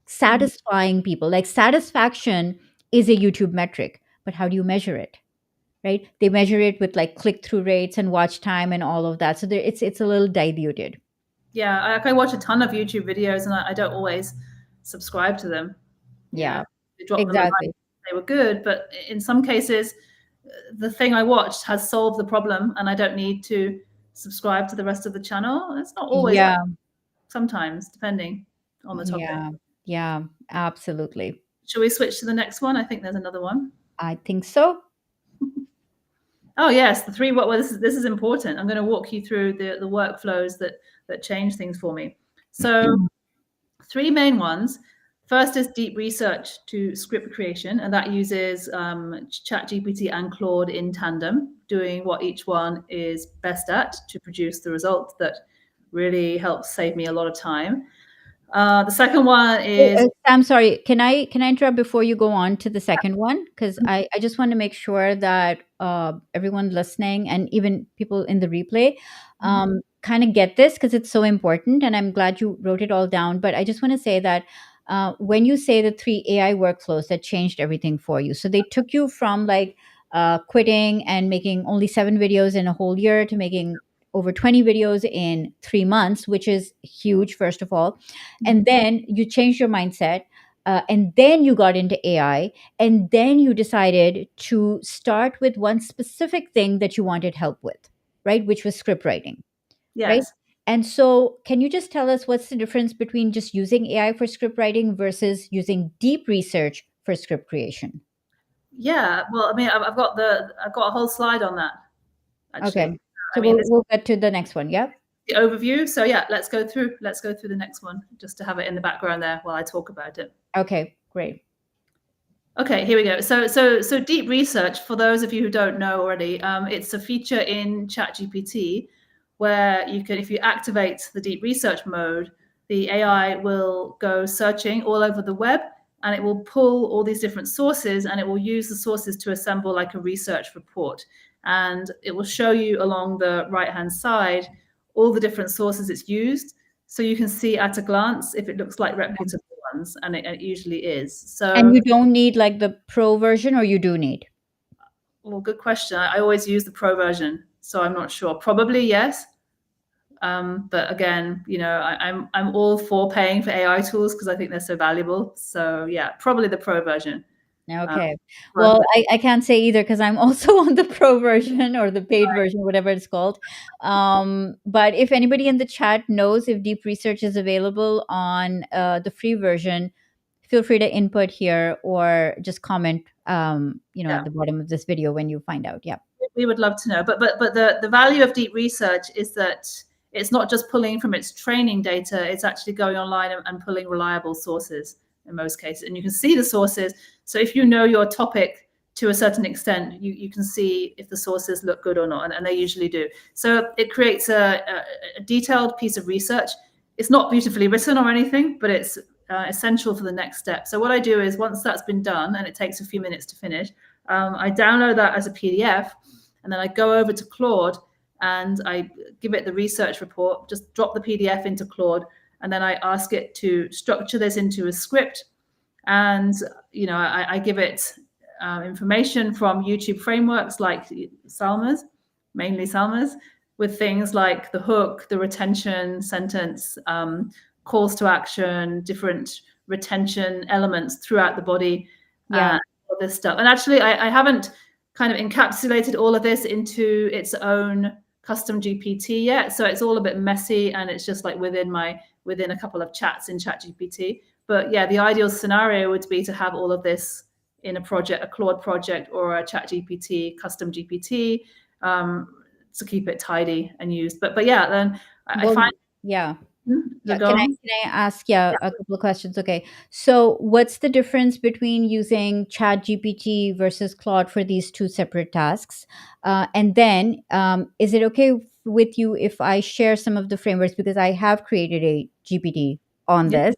satisfying people. Like satisfaction is a YouTube metric, but how do you measure it? Right? They measure it with like click through rates and watch time and all of that. So it's a little diluted. Yeah, I watch a ton of YouTube videos, and I don't always subscribe to them. Yeah, They drop them a line. exactly. They were good, but in some cases, the thing I watched has solved the problem, and I don't need to subscribe to the rest of the channel. It's not always like, Yeah, sometimes, depending on the topic. yeah, yeah, absolutely. Shall we switch to the next one? I think there's another one. I think so. Oh yes, the three. Well, this is important. I'm going to walk you through the workflows that change things for me. So three main ones. First is deep research to script creation, and that uses ChatGPT and Claude in tandem, doing what each one is best at to produce the result that really helps save me a lot of time. The second one is I'm sorry. Can I interrupt before you go on to the second one? Because I just want to make sure that everyone listening and even people in the replay kind of get this, because it's so important. And I'm glad you wrote it all down. But I just want to say that when you say the three AI workflows that changed everything for you, so they took you from like quitting and making only 7 videos in a whole year to making over 20 videos in 3 months, which is huge, first of all. And then you change your mindset. and then you got into AI, and then you decided to start with one specific thing that you wanted help with, right? Which was script writing, right? Yes. And so, can you just tell us what's the difference between just using AI for script writing versus using deep research for script creation? Yeah. Well, I mean, I've got a whole slide on that actually. Okay. I So mean, we'll this is we'll get to the next one. Yeah. the overview. So yeah, let's go through the next one just to have it in the background there while I talk about it. Okay. Great. Okay, here we go. So deep research, for those of you who don't know already, it's a feature in ChatGPT where you can, if you activate the deep research mode, the AI will go searching all over the web and it will pull all these different sources and it will use the sources to assemble like a research report. And it will show you along the right-hand side all the different sources it's used. So you can see at a glance if it looks like reputable ones, and it usually is. And So you don't need like the pro version, or you do need? well, good question. I always use the pro version, so I'm not sure. Probably yes. But again, you know, I'm all for paying for AI tools because I think they're so valuable. So yeah, probably the pro version. Um, Okay. but Well, I can't say either because I'm also on the pro version or the paid version, whatever it's called. But if anybody in the chat knows if deep research is available on the free version, feel free to input here or just comment, yeah, at the bottom of this video when you find out. Yeah. we would love to know. But the value of deep research is that it's not just pulling from its training data; it's actually going online and pulling reliable sources in most cases, and you can see the sources. So if you know your topic to a certain extent, you can see if the sources look good or not, and they usually do. So it creates a detailed piece of research. It's not beautifully written or anything, but it's essential for the next step. So what I do is once that's been done, and it takes a few minutes to finish, I download that as a PDF, and then I go over to Claude and I give it the research report, just drop the PDF into Claude, and then I ask it to structure this into a script. And, you know, I give it information from YouTube frameworks like Salma's, mainly Salma's, with things like the hook, the retention sentence, calls to action, different retention elements throughout the body, Yeah. all this stuff. And actually, I haven't kind of encapsulated all of this into its own custom GPT yet. So it's all a bit messy and it's just like within a couple of chats in ChatGPT. But yeah, the ideal scenario would be to have all of this in a project, a Claude project or a ChatGPT custom GPT, to keep it tidy and used. But yeah, then I Well, find yeah. the go Can I on. ask, yeah, a couple of questions? Okay. So what's the difference between using ChatGPT versus Claude for these two separate tasks? And then is it okay with you if I share some of the frameworks because I have created a GPT on Yeah. this?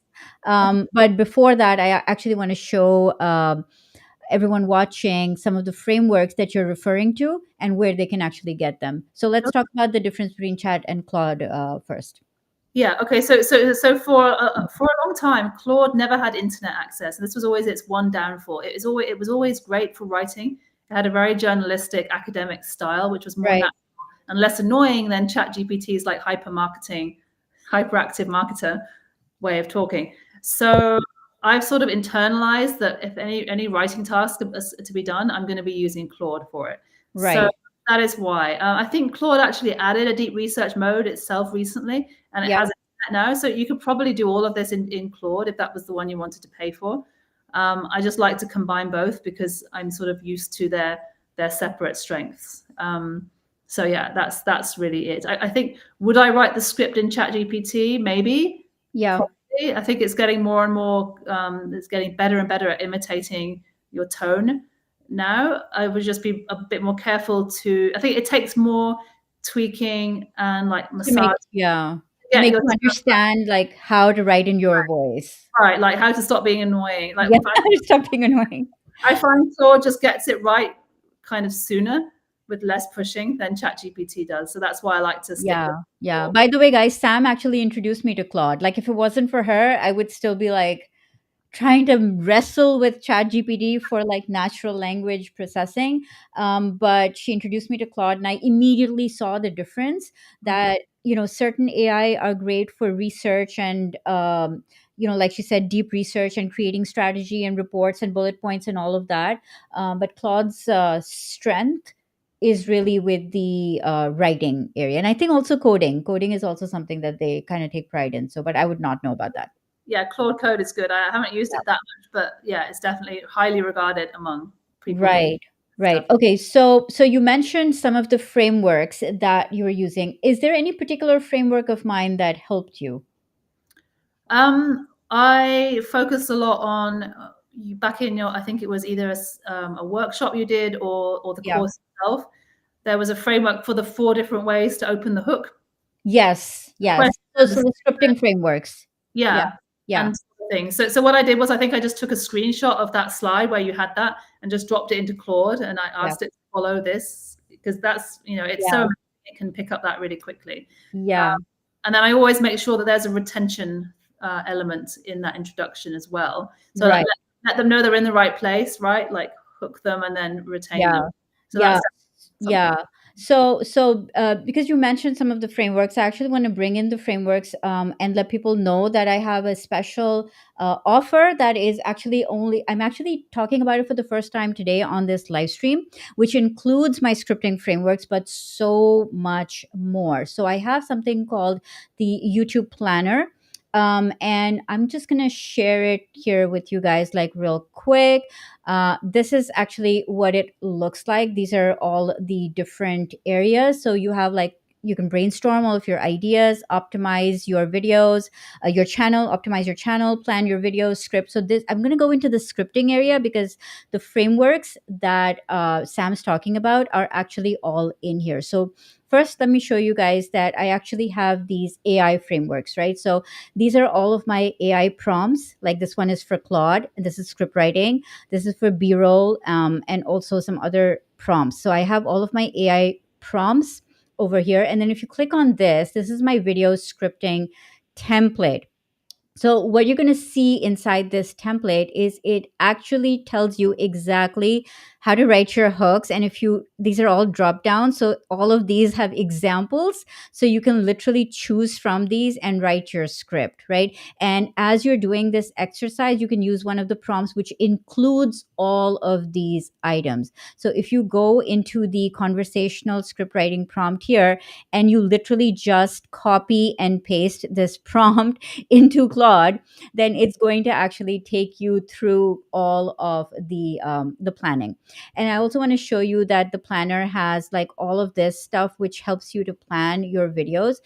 But before that, I actually want to show everyone watching some of the frameworks that you're referring to and where they can actually get them. So let's talk about the difference between Chat and Claude first. Yeah. Okay. So for a long time, Claude never had internet access, and this was always its one downfall. It was always great for writing. It had a very journalistic, academic style, which was more Right. natural and less annoying than ChatGPT's like hyper marketing, hyperactive marketer way of talking. So I've sort of internalized that if any writing task is to be done, I'm going to be using Claude for it. So Right. that is why I think Claude actually added a deep research mode itself recently, and it Yeah. has it now. So you could probably do all of this in Claude if that was the one you wanted to pay for. I just like to combine both because I'm sort of used to their separate strengths. So yeah, that's really it. I think would I write the script in ChatGPT? Maybe. Yeah. Probably. I think it's getting more and more. It's getting better and better at imitating your tone. Now, I would just be a bit more careful to. I think it takes more tweaking and like To make, massage yeah, to to get make your you understand like how to write in your voice. right, like how to stop being annoying. Like Yeah. Stop being annoying. I find Claude just gets it right kind of sooner with less pushing than ChatGPT does. So that's why I like to stick Yeah. with Yeah. Claude. By the way, guys, Sam actually introduced me to Claude. Like if it wasn't for her, I would still be like trying to wrestle with ChatGPT for like natural language processing. But she introduced me to Claude, and I immediately saw the difference that certain AI are great for research and like she said, deep research and creating strategy and reports and bullet points and all of that. But Claude's strength is really with the writing area, and I think also coding is also something that they kind of take pride in. So but I would not know about that. Yeah, Claude Code is good. I haven't used it that much, but yeah, it's definitely highly regarded among people who Right. Right. stuff. Okay. So you mentioned some of the frameworks that you were using. Is there any particular framework of mine that helped you? I focus a lot on you back in your. I think it was either a workshop you did or the Yeah. course itself. There was a framework for the 4 different ways to open the hook. Yes. Yes. So Questions, the scripting frameworks. Yeah. yeah, Yeah. and things. So what I did was I think I just took a screenshot of that slide where you had that and just dropped it into Claude, and I Yeah. asked it to follow this because that's it's so Yeah. amazing, it can pick up that really quickly. Yeah. And then I always make sure that there's a retention element in that introduction as well. So Right. let them know they're in the right place, right? Like hook them and then retain them. Yeah. So Yeah. that's something. Yeah. So because you mentioned some of the frameworks, I actually want to bring in the frameworks and let people know that I have a special offer that is actually only, I'm actually talking about it for the first time today on this live stream, which includes my scripting frameworks, but so much more. So I have something called the YouTube Planner. And I'm just going to share it here with you guys, like real quick. This is actually what it looks like. These are all the different areas. So you have like, you can brainstorm all of your ideas, optimize your videos, your channel, optimize your channel, plan your videos, script. So this, I'm going to go into the scripting area because the frameworks that Sam's talking about are actually all in here. So first, let me show you guys that I actually have these AI frameworks, right? So these are all of my AI prompts. Like this one is for Claude, and this is script writing. This is for B-roll, and also some other prompts. So I have all of my AI prompts over here. And then if you click on this, this is my video scripting template. So what you're going to see inside this template is it actually tells you exactly how to write your hooks. And if you, these are all drop down, so all of these have examples, so you can literally choose from these and write your script, right? And as you're doing this exercise, you can use one of the prompts which includes all of these items. So if you go into the conversational script writing prompt here and you literally just copy and paste this prompt into Claude, then it's going to actually take you through all of the planning. And I also want to show you that the planner has like all of this stuff which helps you to plan your videos.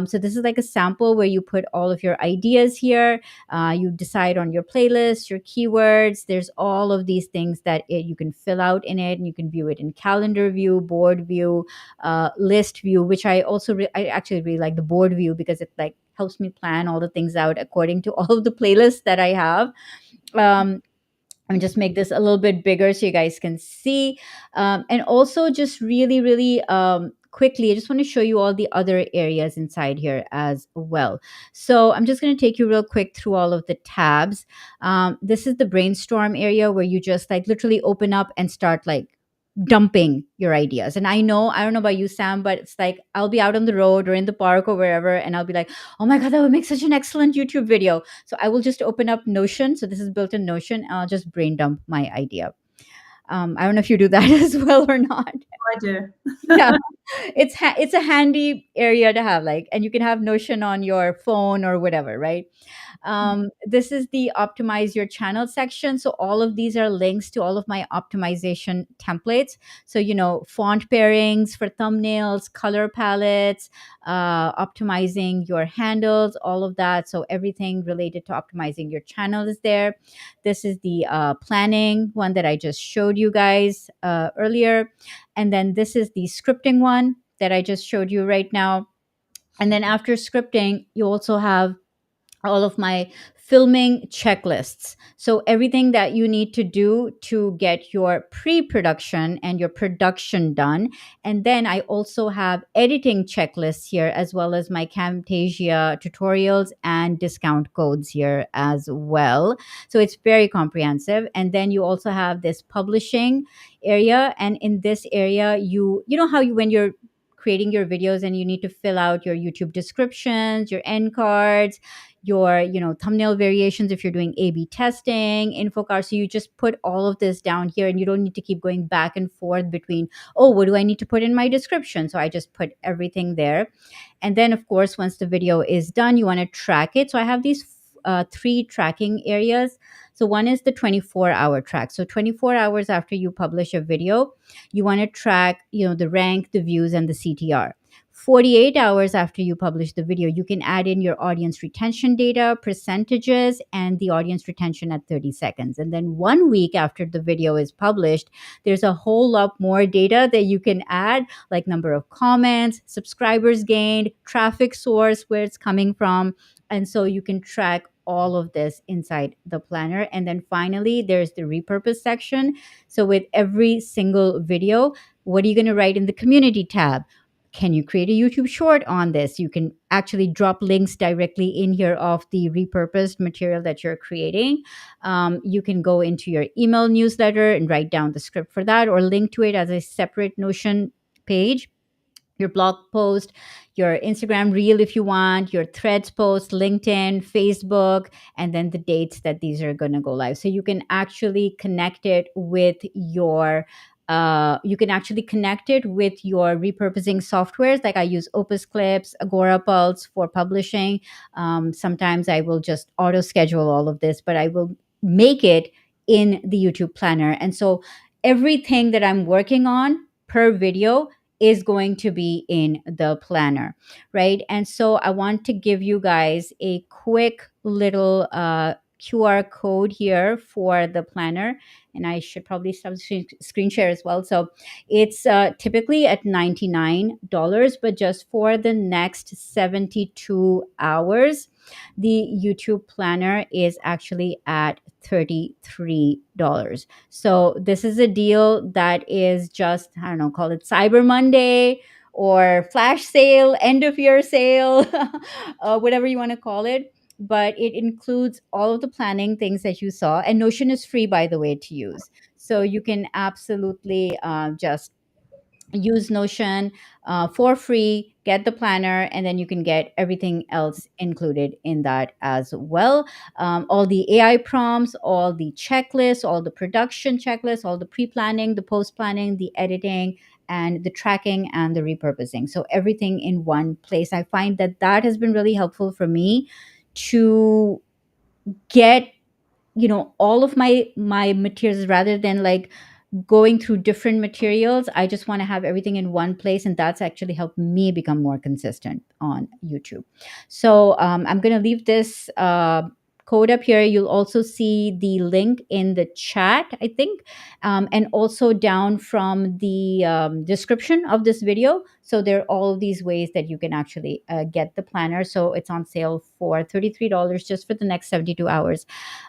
So this is like a sample where you put all of your ideas here. You decide on your playlist, your keywords. There's all of these things that you can fill out in it, and you can view it in calendar view, board view, list view, which I also I actually really like the board view because it like helps me plan all the things out according to all of the playlists that I have. Um, and just make this a little bit bigger so you guys can see. And also, just really, really quickly, I just want to show you all the other areas inside here as well. So I'm just going to take you real quick through all of the tabs. This is the brainstorm area where you just like literally open up and start like dumping your ideas. And I don't know about you, Sam, but it's like I'll be out on the road or in the park or wherever, and I'll be like, oh my God, that would make such an excellent YouTube video. So I will just open up Notion. So this is built in Notion, and I'll just brain dump my idea. I don't know if you do that as well or not. I do. Yeah, it's a handy area to have, like, and you can have Notion on your phone or whatever, right? This is the optimize your channel section. So all of these are links to all of my optimization templates. So, font pairings for thumbnails, color palettes, optimizing your handles, all of that. So everything related to optimizing your channel is there. This is the planning one that I just showed you guys earlier. And then this is the scripting one that I just showed you right now. And then after scripting, you also have all of my filming checklists. So everything that you need to do to get your pre-production and your production done. And then I also have editing checklists here, as well as my Camtasia tutorials and discount codes here as well. So it's very comprehensive. And then you also have this publishing area. And in this area, you know how you, when you're creating your videos and you need to fill out your YouTube descriptions, your end cards, your, thumbnail variations if you're doing A/B testing, info cards. So you just put all of this down here, and you don't need to keep going back and forth between, oh, what do I need to put in my description? So I just put everything there. And then, of course, once the video is done, you want to track it. So I have these three tracking areas. So one is the 24-hour track. So 24 hours after you publish a video, you want to track, the rank, the views, and the CTR. 48 hours after you publish the video, you can add in your audience retention data, percentages, and the audience retention at 30 seconds. And then 1 week after the video is published, there's a whole lot more data that you can add, like number of comments, subscribers gained, traffic source, where it's coming from. And so you can track all of this inside the planner. And then finally, there's the repurpose section. So with every single video, what are you going to write in the community tab? Can you create a YouTube short on this? You can actually drop links directly in here of the repurposed material that you're creating. You can go into your email newsletter and write down the script for that, or link to it as a separate Notion page, your blog post, your Instagram reel if you want, your threads post, LinkedIn, Facebook, and then the dates that these are going to go live. So you can actually connect it with your repurposing softwares. Like I use Opus Clips, Agora Pulse for publishing. Sometimes I will just auto schedule all of this, but I will make it in the YouTube planner. And so everything that I'm working on per video is going to be in the planner, right? And so I want to give you guys a quick little QR code here for the planner. And I should probably stop screen share as well. So it's typically at $99, but just for the next 72 hours, the YouTube planner is actually at $33. So this is a deal that is just, I don't know, call it Cyber Monday or flash sale, end of year sale, whatever you want to call it. But it includes all of the planning things that you saw. And Notion is free, by the way, to use. So you can absolutely just use Notion for free, get the planner, and then you can get everything else included in that as well. All the AI prompts, all the checklists, all the production checklists, all the pre planning, the post planning, the editing, and the tracking and the repurposing. So everything in one place. I find that that has been really helpful for me to get all of my materials, rather than like going through different materials. I just want to have everything in one place, and that's actually helped me become more consistent on YouTube. So I'm going to leave this code up here. You'll also see the link in the chat, I think, and also down from the description of this video. So there are all these ways that you can actually get the planner. So it's on sale for $33 just for the next 72 hours.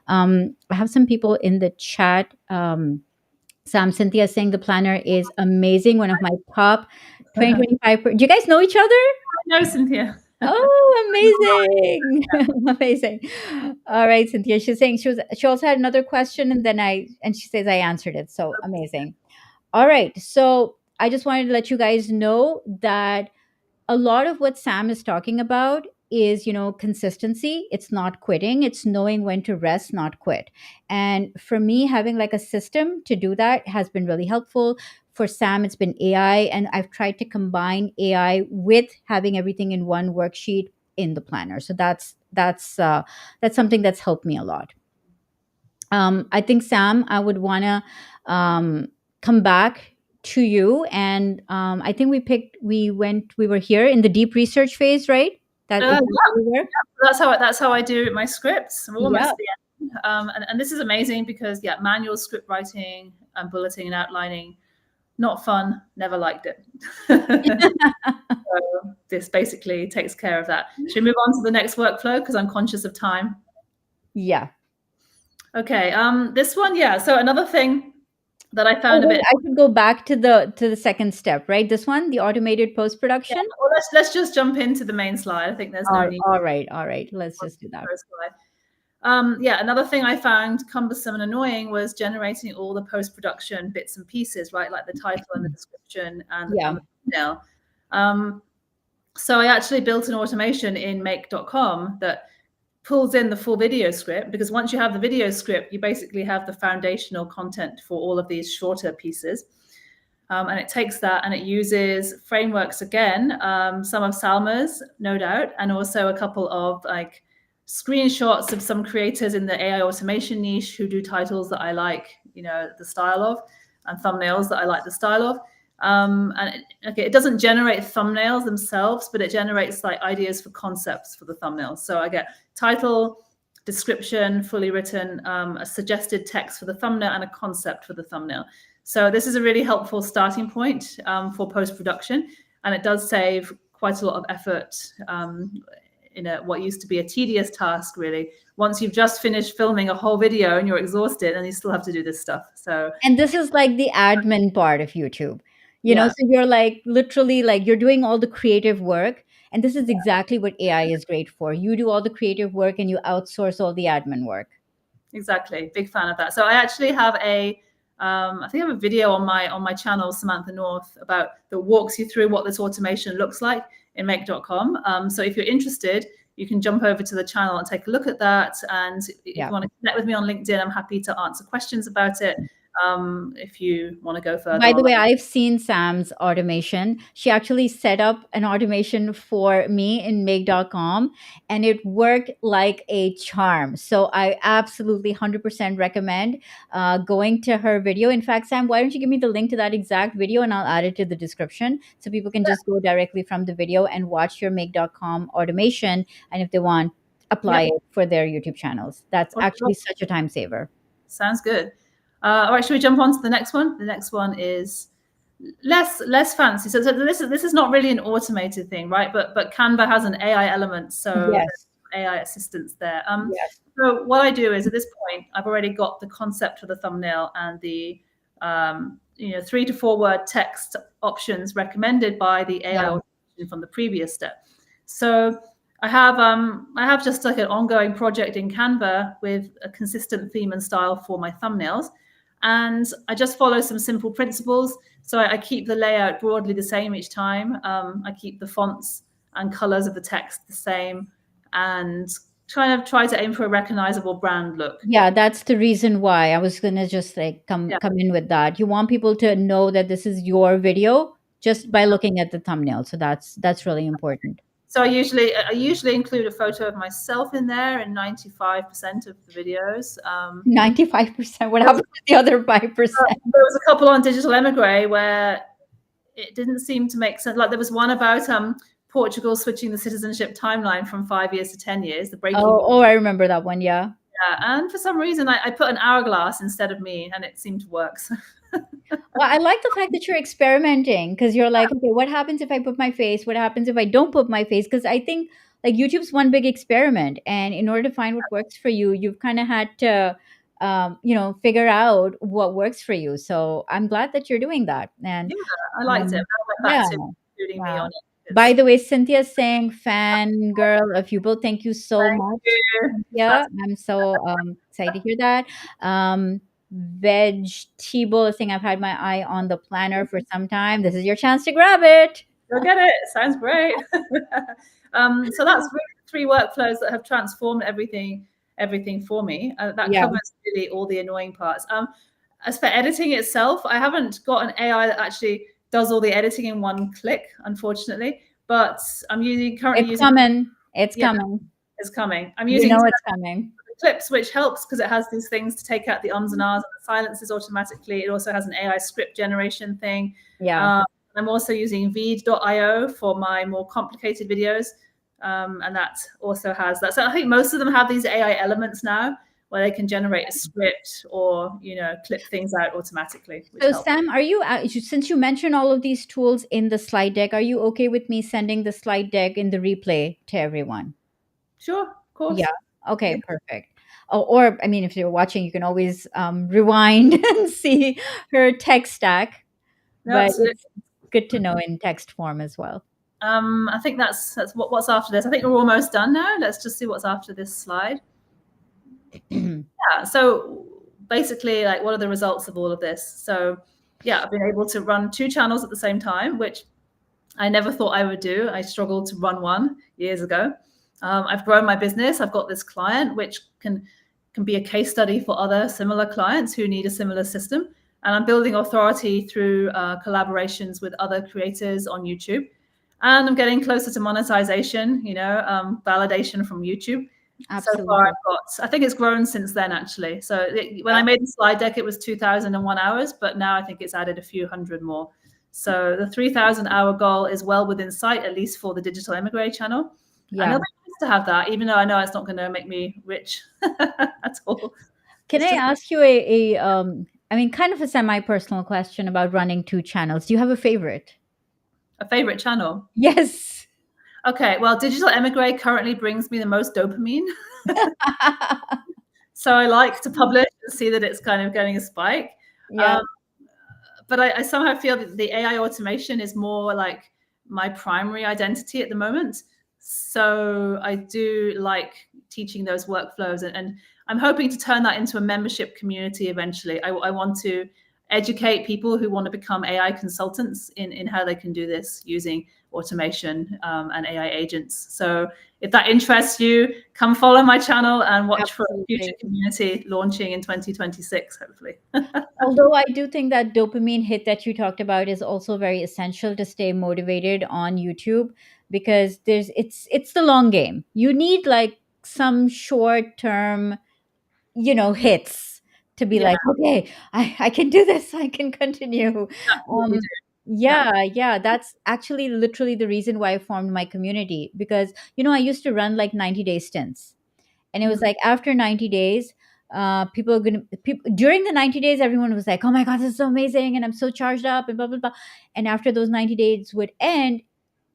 I have some people in the chat. Sam Cynthia saying the planner is amazing. One of my top 2025. Do you guys know each other? No, Cynthia. Oh, amazing. Amazing. All right, Cynthia. She's saying she also had another question, and she says I answered it. So amazing. All right. So I just wanted to let you guys know that a lot of what Sam is talking about is, consistency. It's not quitting. It's knowing when to rest, not quit. And for me, having like a system to do that has been really helpful. For Sam, it's been AI, and I've tried to combine AI with having everything in one worksheet in the planner. So that's something that's helped me a lot. I think, Sam, I would want to come back to you, and I think we were here in the deep research phase, right? That is where we were. That's how I do my scripts. We're almost at the end. And this is amazing because manual script writing and bulleting and outlining, not fun. Never liked it. So this basically takes care of that. Should we move on to the next workflow because I'm conscious of time? Yeah. Okay. This one, So another thing that I found a bit. I should go back to the second step, right? This one, the automated post production. Yeah, well, let's just jump into the main slide. I think there's no need. All right. Let's just do that. Another thing I found cumbersome and annoying was generating all the post production bits and pieces, right? Like the title and the description and the thumbnail. So I actually built an automation in make.com that pulls in the full video script, because once you have the video script, you basically have the foundational content for all of these shorter pieces. And it takes that and it uses frameworks again, some of Salma's, no doubt, and also a couple of like screenshots of some creators in the AI automation niche who do titles that I like, the style of, and thumbnails that I like the style of. It doesn't generate thumbnails themselves, but it generates like ideas for concepts for the thumbnails. So I get title, description, fully written, a suggested text for the thumbnail, and a concept for the thumbnail. So this is a really helpful starting point for post-production, and it does save quite a lot of effort in what used to be a tedious task, really. Once you've just finished filming a whole video and you're exhausted, and you still have to do this stuff. And this is like the admin part of YouTube. Yeah. So you're like literally like you're doing all the creative work. And this is exactly what AI is great for. You do all the creative work and you outsource all the admin work. Exactly. Big fan of that. So I actually have I think I have a video on my channel, Samantha North, that walks you through what this automation looks like in make.com. So if you're interested, you can jump over to the channel and take a look at that. And if you want to connect with me on LinkedIn, I'm happy to answer questions about it. If you want to go further. By the way, I've seen Sam's automation. She actually set up an automation for me in make.com and it worked like a charm. So I absolutely 100% recommend going to her video. In fact, Sam, why don't you give me the link to that exact video and I'll add it to the description so people can just go directly from the video and watch your make.com automation. And if they want, apply it for their YouTube channels. That's actually such a time saver. Sounds good. All right, should we jump on to the next one? The next one is less fancy. So this is not really an automated thing, right? But Canva has an AI element, so yes. AI assistance there. So what I do is at this point, I've already got the concept for the thumbnail and the 3 to 4 word text options recommended by the AI from the previous step. So I have just like an ongoing project in Canva with a consistent theme and style for my thumbnails. And I just follow some simple principles. So I keep the layout broadly the same each time. I keep the fonts and colors of the text the same and try to aim for a recognizable brand look. Yeah, that's the reason why I was gonna just like come in with that. You want people to know that this is your video just by looking at the thumbnail. So that's really important. So I usually include a photo of myself in there in 95% of the videos. 95%. What happened to the other 5%? There was a couple on Digital Emigre where it didn't seem to make sense. Like there was one about Portugal switching the citizenship timeline from 5 years to 10 years. The breaking. Oh, I remember that one. Yeah. Yeah, and for some reason I put an hourglass instead of me, and it seemed to work. So. Well, I like the fact that you're experimenting because you're like, okay, what happens if I put my face? What happens if I don't put my face? Because I think like YouTube's one big experiment, and in order to find what works for you, you've kind of had to, figure out what works for you. So I'm glad that you're doing that. And yeah, I liked it. I went back to including me on it. By the way, Cynthia's saying fan girl of you both. Thank you so much. Yeah, I'm so excited to hear that. Veg Tebow is saying I've had my eye on the planner for some time. This is your chance to grab it. Go get it. Sounds great. So that's really 3 workflows that have transformed everything for me. That covers really all the annoying parts. As for editing itself, I haven't got an AI that actually does all the editing in one click, unfortunately. But I'm currently using. It's coming. It's coming. I'm using. It's coming. Clips, which helps because it has these things to take out the ums and ahs and the silences automatically. It also has an AI script generation thing. Yeah. I'm also using Veed.io for my more complicated videos. And that also has that. So I think most of them have these AI elements now where they can generate a script or, clip things out automatically. So Sam, are you, since you mentioned all of these tools in the slide deck, are you okay with me sending the slide deck in the replay to everyone? Sure, of course. Yeah. Okay, perfect. Or, I mean, if you're watching, you can always rewind and see her tech stack. No, but absolutely. It's good to know in text form as well. I think that's what's after this. I think we're almost done now. Let's just see what's after this slide. Yeah. So basically, like, what are the results of all of this? So yeah, I've been able to run 2 channels at the same time, which I never thought I would do. I struggled to run one years ago. I've grown my business. I've got this client, which can be a case study for other similar clients who need a similar system. And I'm building authority through collaborations with other creators on YouTube. And I'm getting closer to monetization, validation from YouTube. So far, Absolutely. I think it's grown since then, actually. So when I made the slide deck, it was 2001 hours, but now I think it's added a few hundred more. So the 3,000-hour goal is well within sight, at least for the Digital Emigre channel. And Yeah. it'll be nice to have that, even though I know it's not going to make me rich at all. Can It's I just ask you I mean, kind of a semi-personal question about running two channels. Do you have a favorite? a favorite channel. Yes. Okay, well, Digital Emigre currently brings me the most dopamine. So I like to publish and see that it's kind of getting a spike. Yeah. Um, but I somehow feel that the AI automation is more like my primary identity at the moment. So I do like teaching those workflows, and I'm hoping to turn that into a membership community eventually. I want to educate people who want to become AI consultants in how they can do this using automation and AI agents. So if that interests you, come follow my channel and watch for a future Absolutely. community launching in 2026, hopefully. Although I do think that dopamine hit that you talked about is also very essential to stay motivated on YouTube, because it's the long game. You need like some short term, hits to be Yeah, like, okay, I can do this, I can continue. absolutely um do. Yeah. yeah, that's actually literally the reason why I formed my community, because I used to run like 90-day stints, and it was Mhm. like after 90 days, people are gonna people, during the 90 days everyone was like, oh my god, this is so amazing and I'm so charged up and blah blah blah. And after those 90 days would end,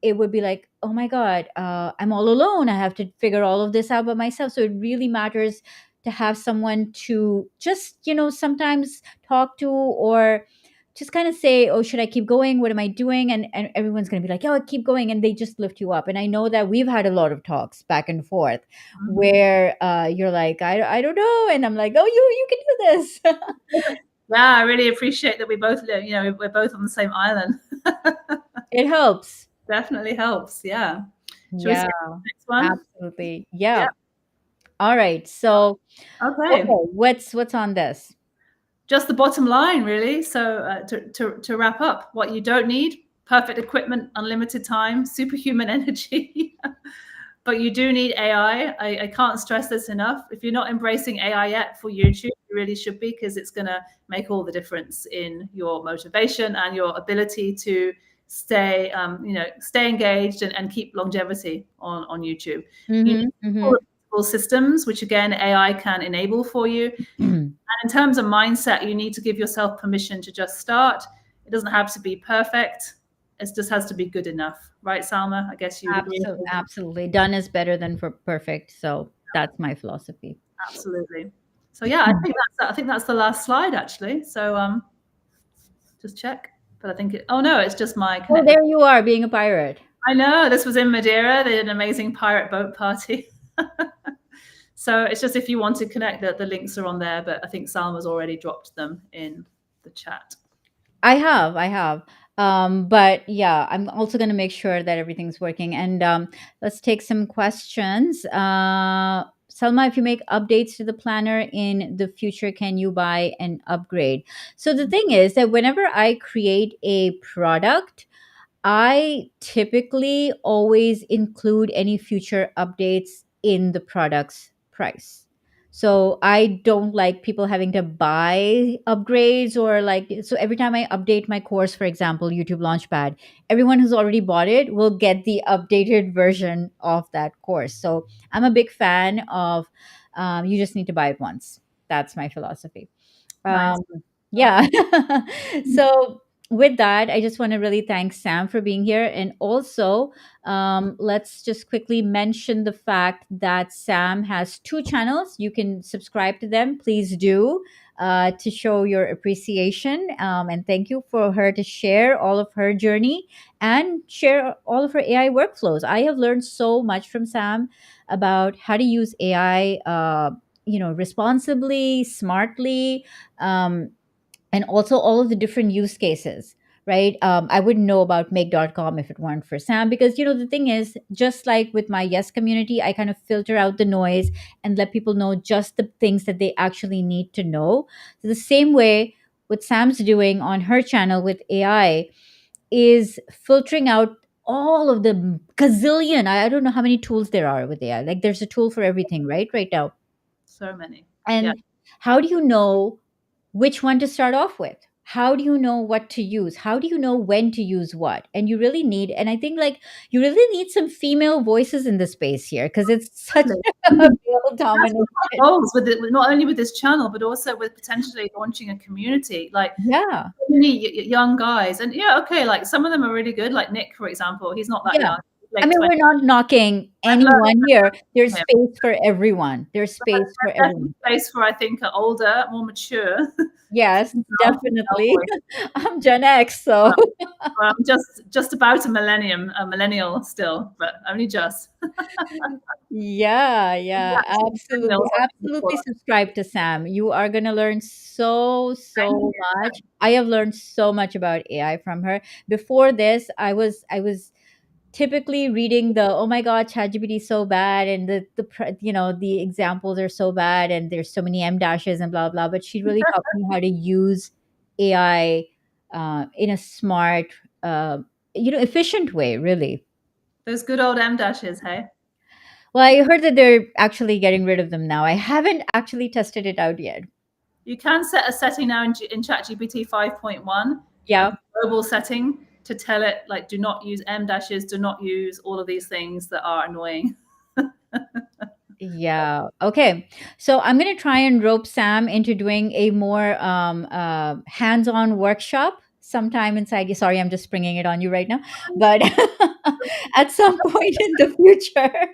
it would be like, oh my god, I'm all alone, I have to figure all of this out by myself. So it really matters to have someone to just sometimes talk to, or just kind of say, oh, should I keep going, what am I doing? And everyone's going to be like, oh, keep going, and they just lift you up. And I know that we've had a lot of talks back and forth Mhm. where you're like, I don't know, and I'm like, oh, you can do this. Yeah, I really appreciate that we both live, we're both on the same island. It helps. Definitely helps. Yeah. Should we Yeah, skip to the next one? absolutely. Yeah. Yeah. All right, so Okay. okay, what's on this? Just the bottom line, really. So to wrap up, what you don't need: perfect equipment, unlimited time, superhuman energy. But you do need AI. I can't stress this enough. If you're not embracing AI yet for YouTube, you really should be, because it's going to make all the difference in your motivation and your ability to stay engaged and keep longevity on YouTube. You need Mm-hmm, mm-hmm. full systems, which again AI can enable for you. In terms of mindset, you need to give yourself permission to just start. It doesn't have to be perfect. It just has to be good enough, right, Salma? I guess you'd agree with Absolutely, me. absolutely. Done is better than for perfect. So that's my philosophy. Absolutely. So yeah, I think that's the last slide, actually. So just check. But I think oh no, it's just my Oh, connect. there you are, being a pirate. I know this was in Madeira. They did an amazing pirate boat party. So it's just if you want to connect, the links are on there. But I think Salma's already dropped them in the chat. I have. But yeah, I'm also going to make sure that everything's working. And let's take some questions. Selma, if you make updates to the planner in the future, can you buy an upgrade? So the thing is that whenever I create a product, I typically always include any future updates in the product's price. So I don't like people having to buy upgrades, or like, so every time I update my course, for example, YouTube Launchpad, everyone who's already bought it will get the updated version of that course. So I'm a big fan of you just need to buy it once. That's my philosophy. Nice. Um, Okay. yeah. So with that, I just want to really thank Sam for being here. And also, let's just quickly mention the fact that Sam has two channels. You can subscribe to them. Please do, to show your appreciation. And thank you for her to share all of her journey and share all of her AI workflows. I have learned so much from Sam about how to use AI, responsibly, smartly, um, and also all of the different use cases, right? I wouldn't know about make.com if it weren't for Sam, because the thing is, just like with my Yes community, I kind of filter out the noise and let people know just the things that they actually need to know. So the same way what Sam's doing on her channel with AI is filtering out all of the gazillion, I don't know how many tools there are with AI. Like there's a tool for everything, right now. So many. Yeah. And how do you know which one to start off with? How do you know what to use? How do you know when to use what? And you really need, and I think like you really need some female voices in the space here, because it's such Totally. a male That's one dominated. of my goals with it, not only with this channel, but also with potentially launching a community. Like Yeah. so many young guys, and yeah, okay, like some of them are really good. Like Nick, for example, he's not that Yeah. young, I late mean, 20s. we're not knocking I've learned anyone here. There's from him. space for everyone. There's But space for there's definitely everyone. space for, I think, an older, more mature Yes, female definitely. voice. I'm Gen X, so Well, I'm just about a millennial still, but only just. yeah, Yeah, yeah, absolutely. millennials, I think it's Absolutely called. subscribe to Sam. You are going to learn Thank so you. much. I have learned so much about AI from her. Before this, I was typically reading the, oh my god, ChatGPT is so bad, and the examples are so bad, and there's so many M dashes and blah blah, but she really taught me how to use AI in a smart, uh, efficient way, really. Those good old M dashes, hey? Well, I heard that they're actually getting rid of them now. I haven't actually tested it out yet. You can set a setting now in ChatGPT 5.1, like Yeah. a global setting to tell it, like, do not use M dashes, do not use all of these things that are annoying. Yeah. Okay. So I'm going to try and rope Sam into doing a more hands-on workshop sometime inside you. Sorry, I'm just springing it on you right now. But at some point in the future,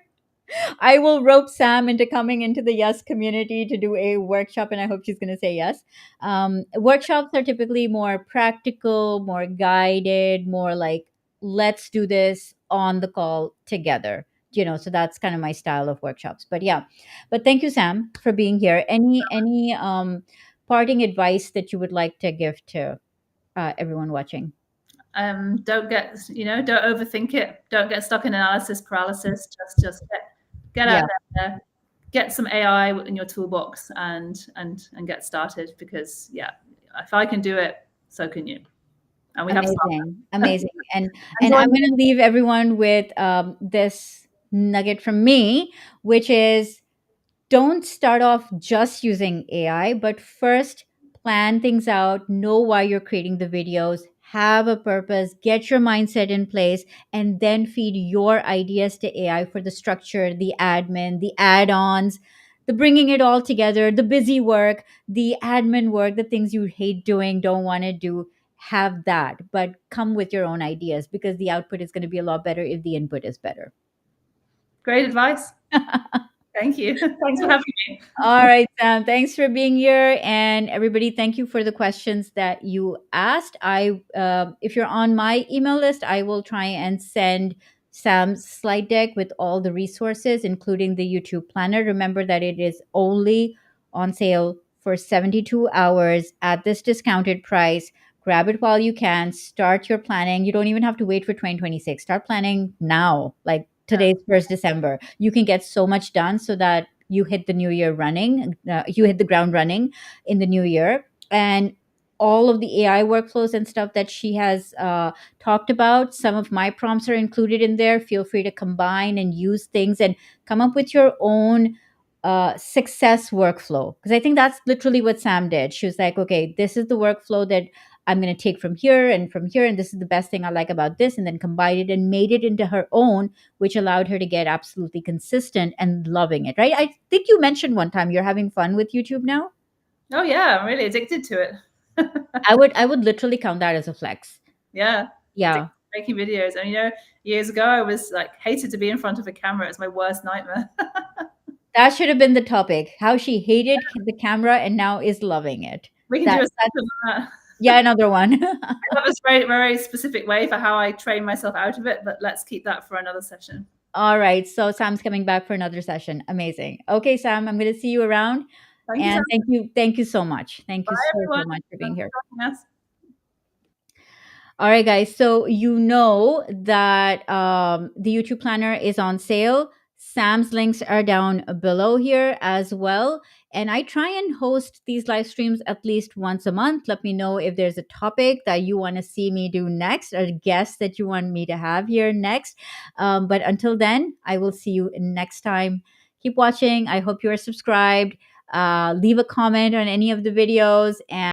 I will rope Sam into coming into the Yes community to do a workshop, and I hope she's going to say yes. Workshops are typically more practical, more guided, more like, let's do this on the call together. So that's kind of my style of workshops. But yeah, but thank you, Sam, for being here. Any parting advice that you would like to give to everyone watching? Don't get, don't overthink it. Don't get stuck in analysis paralysis. Just get out Yeah, there, get some AI in your toolbox, and get started. Because yeah, if I can do it, so can you. And we have amazing, Salma. amazing. And Enjoy. I'm going to leave everyone with this nugget from me, which is, don't start off just using AI, but first plan things out, know why you're creating the videos, have a purpose, get your mindset in place, and then feed your ideas to AI for the structure, the admin, the add ons, the bringing it all together, the busy work, the admin work, the things you hate doing, don't want to do. Have that, but come with your own ideas, because the output is going to be a lot better if the input is better. Great advice. Thank you. Thanks for having me. All right, Sam. Thanks for being here, and everybody, thank you for the questions that you asked. If you're on my email list, I will try and send Sam's slide deck with all the resources, including the YouTube planner. Remember that it is only on sale for 72 hours at this discounted price. Grab it while you can. Start your planning. You don't even have to wait for 2026. Start planning now, like Yeah. today's 1st December. You can get so much done so that you hit the new year running, you hit the ground running in the new year. And all of the AI workflows and stuff that she has talked about, some of my prompts are included in there. Feel free to combine and use things and come up with your own success workflow, because I think that's literally what Sam did. She was like, okay, this is the workflow that I'm going to take from here and from here, and this is the best thing I like about this, and then combined it and made it into her own, which allowed her to get absolutely consistent and loving it, right? I think you mentioned one time you're having fun with YouTube now. Oh yeah, I'm really addicted to it. I would literally count that as a flex. Yeah, Yeah. addicted to making videos. And years ago, I was like hated to be in front of a camera. It was my worst nightmare. That should have been the topic. How she hated the camera and now is loving it. We can do That a that's session on that. yeah, another one. I have a very, very specific way for how I train myself out of it, but let's keep that for another session. All right. So Sam's coming back for another session. Amazing. Okay, Sam, I'm going to see you around. Thank you, Sam. And thank you. Thank you so much. Thank Bye, you so, everyone. so much for being Thanks here. for joining us. All right, guys. So you know that the YouTube planner is on sale. Sam's links are down below here as well. And I try and host these live streams at least once a month. Let me know if there's a topic that you want to see me do next, or guests that you want me to have here next. But until then, I will see you next time. Keep watching. I hope you are subscribed. Leave a comment on any of the videos. And